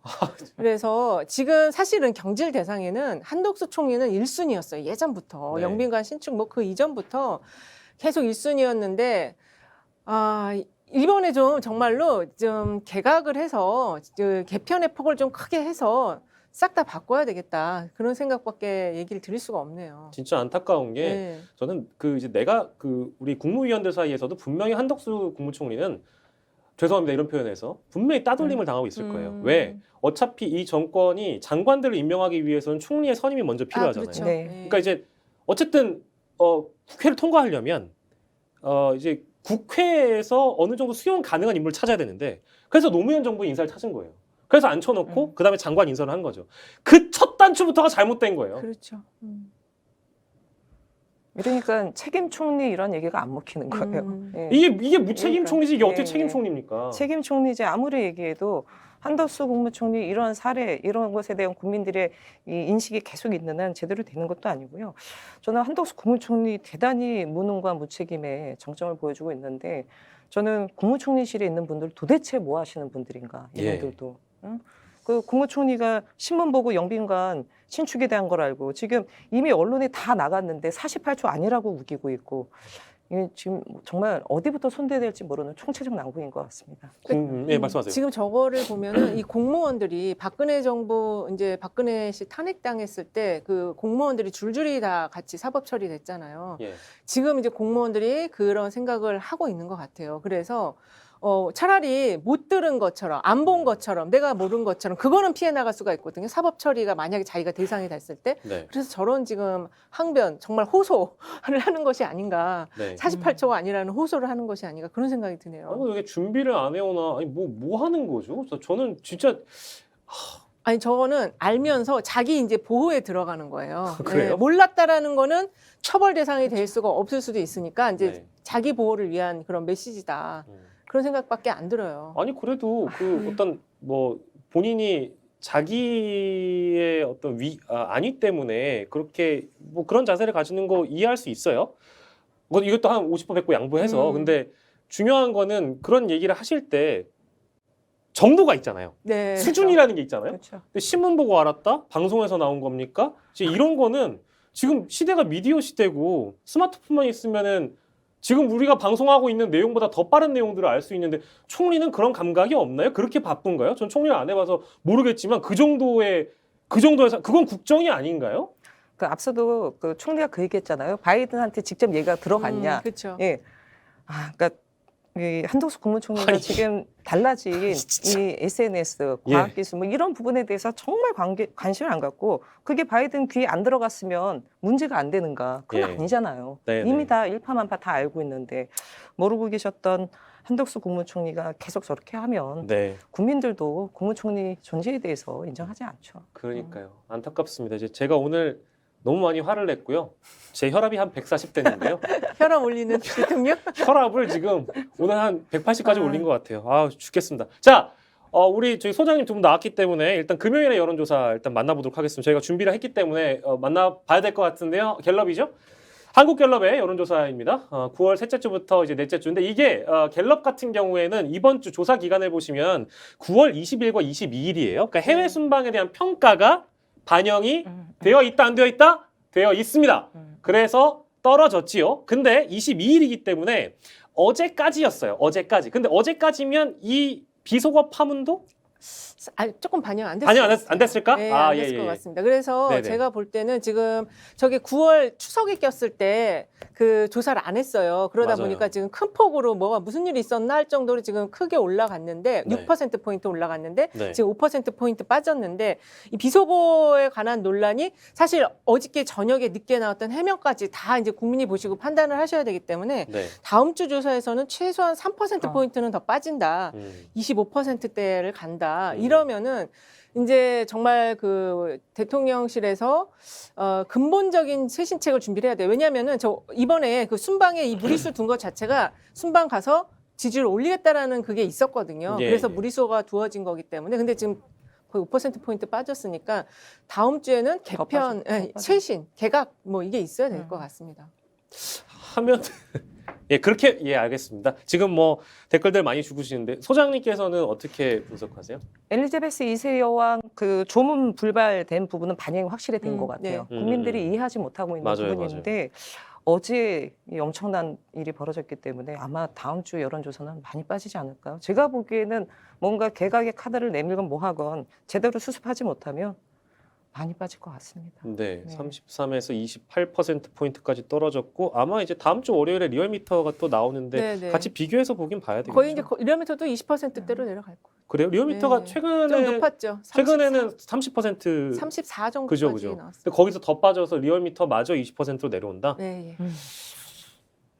그래서 지금 사실은 경질 대상에는 한덕수 총리는 1순위였어요. 예전부터 네. 영빈관 신축 뭐 그 이전부터 계속 1순위였는데 이번에 좀 정말로 좀 개각을 해서 개편의 폭을 좀 크게 해서 싹 다 바꿔야 되겠다 그런 생각밖에 얘기를 드릴 수가 없네요. 진짜 안타까운 게 네. 저는 그 이제 내가 그 우리 국무위원들 사이에서도 분명히 한덕수 국무총리는 죄송합니다 이런 표현에서 분명히 따돌림을 당하고 있을 거예요. 왜? 어차피 이 정권이 장관들을 임명하기 위해서는 총리의 선임이 먼저 필요하잖아요. 그렇죠. 네. 그러니까 이제 어쨌든 국회를 통과하려면 이제 국회에서 어느 정도 수용 가능한 인물을 찾아야 되는데 그래서 노무현 정부 인사를 찾은 거예요. 그래서 앉혀놓고 그다음에 장관 인선을 한 거죠. 그 첫 단추부터가 잘못된 거예요. 그렇죠. 그러니까 책임 총리 이런 얘기가 안 먹히는 거예요. 예. 이게 무책임 그러니까. 총리지 이게 어떻게 예, 책임 예. 총리입니까? 책임 총리지 아무리 얘기해도 한덕수 국무총리 이런 사례 이런 것에 대한 국민들의 이 인식이 계속 있는 한 제대로 되는 것도 아니고요. 저는 한덕수 국무총리 대단히 무능과 무책임의 정점을 보여주고 있는데 저는 국무총리실에 있는 분들 도대체 뭐 하시는 분들인가 이분들도. 응? 그 국무총리가 신문 보고 영빈관 신축에 대한 걸 알고 지금 이미 언론에 다 나갔는데 48초 아니라고 우기고 있고 이게 지금 정말 어디부터 손대야 될지 모르는 총체적 난국인 것 같습니다. 예, 말씀하세요. 지금 저거를 보면은 이 공무원들이 박근혜 정부 이제 박근혜 씨 탄핵당했을 때 그 공무원들이 줄줄이 다 같이 사법 처리됐잖아요. 예. 지금 이제 공무원들이 그런 생각을 하고 있는 것 같아요. 그래서 차라리 못 들은 것처럼 안 본 것처럼 내가 모른 것처럼 그거는 피해 나갈 수가 있거든요. 사법 처리가 만약에 자기가 대상이 됐을 때. 네. 그래서 저런 지금 항변 정말 호소를 하는 것이 아닌가. 네. 48초가 아니라는 호소를 하는 것이 아닌가 그런 생각이 드네요. 아니, 왜 준비를 안 해오나? 아니 뭐 하는 거죠? 저는 진짜 아니 저거는 알면서 자기 이제 보호에 들어가는 거예요. 그래요? 몰랐다라는 거는 처벌 대상이 될 수가 없을 수도 있으니까 이제 네. 자기 보호를 위한 그런 메시지다. 그런 생각밖에 안 들어요. 아니 그래도 그 어떤 뭐 본인이 자기의 어떤 안위 때문에 그렇게 뭐 그런 자세를 가지는 거 이해할 수 있어요. 뭐 이것도 한 50% 100% 양보해서 근데 중요한 거는 그런 얘기를 하실 때 정도가 있잖아요. 네. 수준이라는 게 있잖아요. 그렇죠. 근데 신문 보고 알았다? 방송에서 나온 겁니까? 지금 이런 거는 지금 시대가 미디어 시대고 스마트폰만 있으면은 지금 우리가 방송하고 있는 내용보다 더 빠른 내용들을 알 수 있는데 총리는 그런 감각이 없나요? 그렇게 바쁜가요? 전 총리를 안 해봐서 모르겠지만 그 정도의 그건 국정이 아닌가요? 그 앞서도 그 총리가 그 얘기했잖아요. 바이든한테 직접 얘기가 들어갔냐. 그렇죠. 예. 그러니까 이 한덕수 국무총리가 지금 달라진 이 SNS, 과학기술 뭐 이런 부분에 대해서 정말 관심을 안 갖고 그게 바이든 귀에 안 들어갔으면 문제가 안 되는가? 그건 아니잖아요. 네, 이미 네. 다 일파만파 다 알고 있는데 모르고 계셨던 한덕수 국무총리가 계속 저렇게 하면 네. 국민들도 국무총리 존재에 대해서 인정하지 않죠. 그러니까요. 안타깝습니다. 이제 제가 오늘 너무 많이 화를 냈고요. 제 혈압이 한 140대인데요. 혈압 올리는 대통령? 혈압을 지금 오늘 한 180까지 올린 것 같아요. 죽겠습니다. 자, 우리 저희 소장님 두 분 나왔기 때문에 일단 금요일에 여론조사 일단 만나보도록 하겠습니다. 저희가 준비를 했기 때문에 만나봐야 될 것 같은데요. 갤럽이죠? 한국갤럽의 여론조사입니다. 9월 셋째 주부터 이제 넷째 주인데 이게 갤럽 같은 경우에는 이번 주 조사 기간을 보시면 9월 20일과 22일이에요. 그러니까 해외 순방에 대한 평가가 반영이 되어 있다, 안 되어 있다? 되어 있습니다. 그래서 떨어졌지요. 근데 22일이기 때문에 어제까지였어요. 어제까지. 근데 어제까지면 이 비속어 파문도 조금 반영 안 됐어요. 반영 안 됐을까? 네, 안 됐을 것 같습니다. 그래서 네네. 제가 볼 때는 지금 저게 9월 추석에 꼈을 때 그 조사를 안 했어요. 그러다 맞아요. 보니까 지금 큰 폭으로 뭐가 무슨 일이 있었나 할 정도로 지금 크게 올라갔는데 네. 6%포인트 올라갔는데 네. 지금 5%포인트 빠졌는데 이 비속어에 관한 논란이 사실 어저께 저녁에 늦게 나왔던 해명까지 다 이제 국민이 보시고 판단을 하셔야 되기 때문에 네. 다음 주 조사에서는 최소한 3%포인트는 더 빠진다. 25%대를 간다. 이러면은 이제 정말 그 대통령실에서 근본적인 쇄신책을 준비를 해야 돼요. 왜냐하면은 저 이번에 그 순방에 이 무리수 둔 것 자체가 순방 가서 지지율을 올리겠다라는 그게 있었거든요. 예, 그래서 예. 무리수가 두어진 거기 때문에 근데 지금 거의 5%포인트 빠졌으니까 다음 주에는 개편, 쇄신, 개각 뭐 이게 있어야 될 것 같습니다. 하면 예 그렇게 예 알겠습니다. 지금 뭐 댓글들 많이 주시는데 소장님께서는 어떻게 분석하세요? 엘리자베스 2세 여왕 그 조문 불발된 부분은 반영이 확실히 된 것 같아요. 네. 국민들이 이해하지 못하고 있는 맞아요, 부분인데 어제 이 엄청난 일이 벌어졌기 때문에 아마 다음 주 여론조사는 많이 빠지지 않을까요? 제가 보기에는 뭔가 개각의 카드를 내밀건 뭐하건 제대로 수습하지 못하면 많이 빠질 것 같습니다. 네, 네. 33에서 28%포인트까지 떨어졌고 아마 이제 다음 주 월요일에 리얼미터가 또 나오는데 네, 네. 같이 비교해서 보긴 봐야 되겠죠. 거의 이제 리얼미터도 20%대로 내려갈 거예요. 그래요? 리얼미터가 네. 좀 최근에 높았죠. 최근에는 30% 34 정도까지 그죠, 그죠. 나왔어요. 근데 거기서 더 빠져서 리얼미터마저 20%로 내려온다? 네, 예.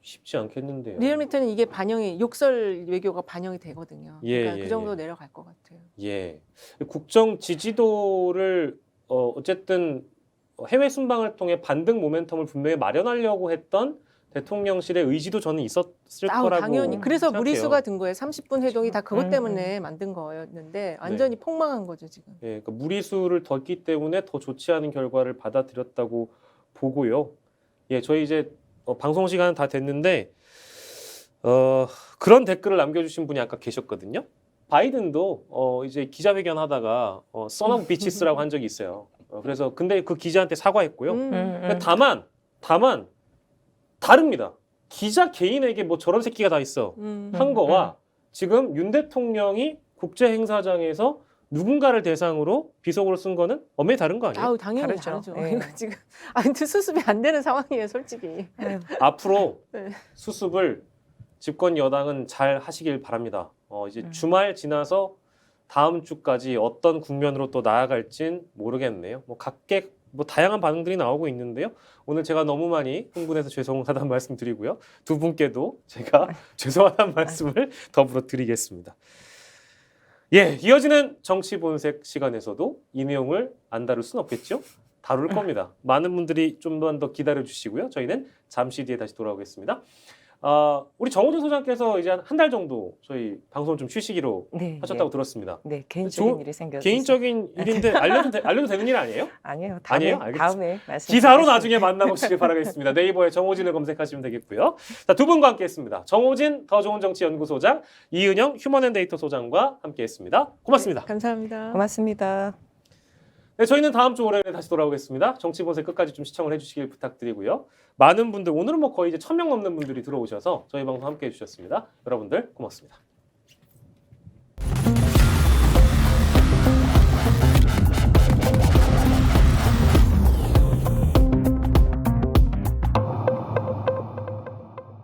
쉽지 않겠는데요. 리얼미터는 이게 반영이 욕설 외교가 반영이 되거든요. 예, 그러니까 예, 그 정도 예. 내려갈 것 같아요. 예. 국정 지지도를 어쨌든 해외 순방을 통해 반등 모멘텀을 분명히 마련하려고 했던 대통령실의 의지도 저는 있었을 거라고 당연히. 그래서 생각해요. 무리수가 든 거예요. 30분 회동이 다 그것 음, 때문에 만든 거였는데 완전히 폭망한 거죠 지금. 예, 그러니까 무리수를 뒀기 때문에 더 좋지 않은 결과를 받아들였다고 보고요. 예, 저희 이제 방송 시간은 다 됐는데 그런 댓글을 남겨주신 분이 아까 계셨거든요. 바이든도 이제 기자회견 하다가 son of bitches라고 한 적이 있어요. 그래서 근데 그 기자한테 사과했고요. 근데 다만 다릅니다. 기자 개인에게 뭐 저런 새끼가 다 있어 한 거와 지금 윤 대통령이 국제 행사장에서 누군가를 대상으로 비속어를 쓴 거는 엄연히 다른 거 아니에요? 아우 당연히 다르죠. 다르죠. 예. 이거 지금 아무튼 수습이 안 되는 상황이에요, 솔직히. 앞으로 네. 수습을 집권 여당은 잘 하시길 바랍니다. 이제 음. 주말 지나서 다음 주까지 어떤 국면으로 또 나아갈진 모르겠네요. 뭐 각계 뭐 다양한 반응들이 나오고 있는데요. 오늘 제가 너무 많이 흥분해서 죄송하다는 말씀 드리고요. 두 분께도 제가 죄송하다는 말씀을 더불어 드리겠습니다. 예, 이어지는 정치 본색 시간에서도 이 내용을 안 다룰 순 없겠죠? 다룰 겁니다. 많은 분들이 좀만 더 기다려 주시고요. 저희는 잠시 뒤에 다시 돌아오겠습니다. 우리 정호준 소장께서 이제 한 달 정도 저희 방송을 좀 쉬시기로 네, 하셨다고 들었습니다. 네, 개인적인 조- 일이 생겨서 개인적인 일인데 알려도 되는 일 아니에요? 아니에요. 아니에요? 다음에 알겠습니다. 다음에 말씀. 기사로 나중에 만나보시길 바라겠습니다. 네이버에 정호진을 검색하시면 되겠고요. 자, 두 분과 함께했습니다. 정호진 더 좋은 정치 연구소장, 이은영 휴먼앤데이터 소장과 함께했습니다. 고맙습니다. 감사합니다. 고맙습니다. 네, 저희는 다음 주 월요일에 다시 돌아오겠습니다. 정치 본색 끝까지 좀 시청을 해주시길 부탁드리고요. 많은 분들 오늘은 뭐 거의 이제 1,000명 넘는 분들이 들어오셔서 저희 방송 함께해 주셨습니다. 여러분들 고맙습니다.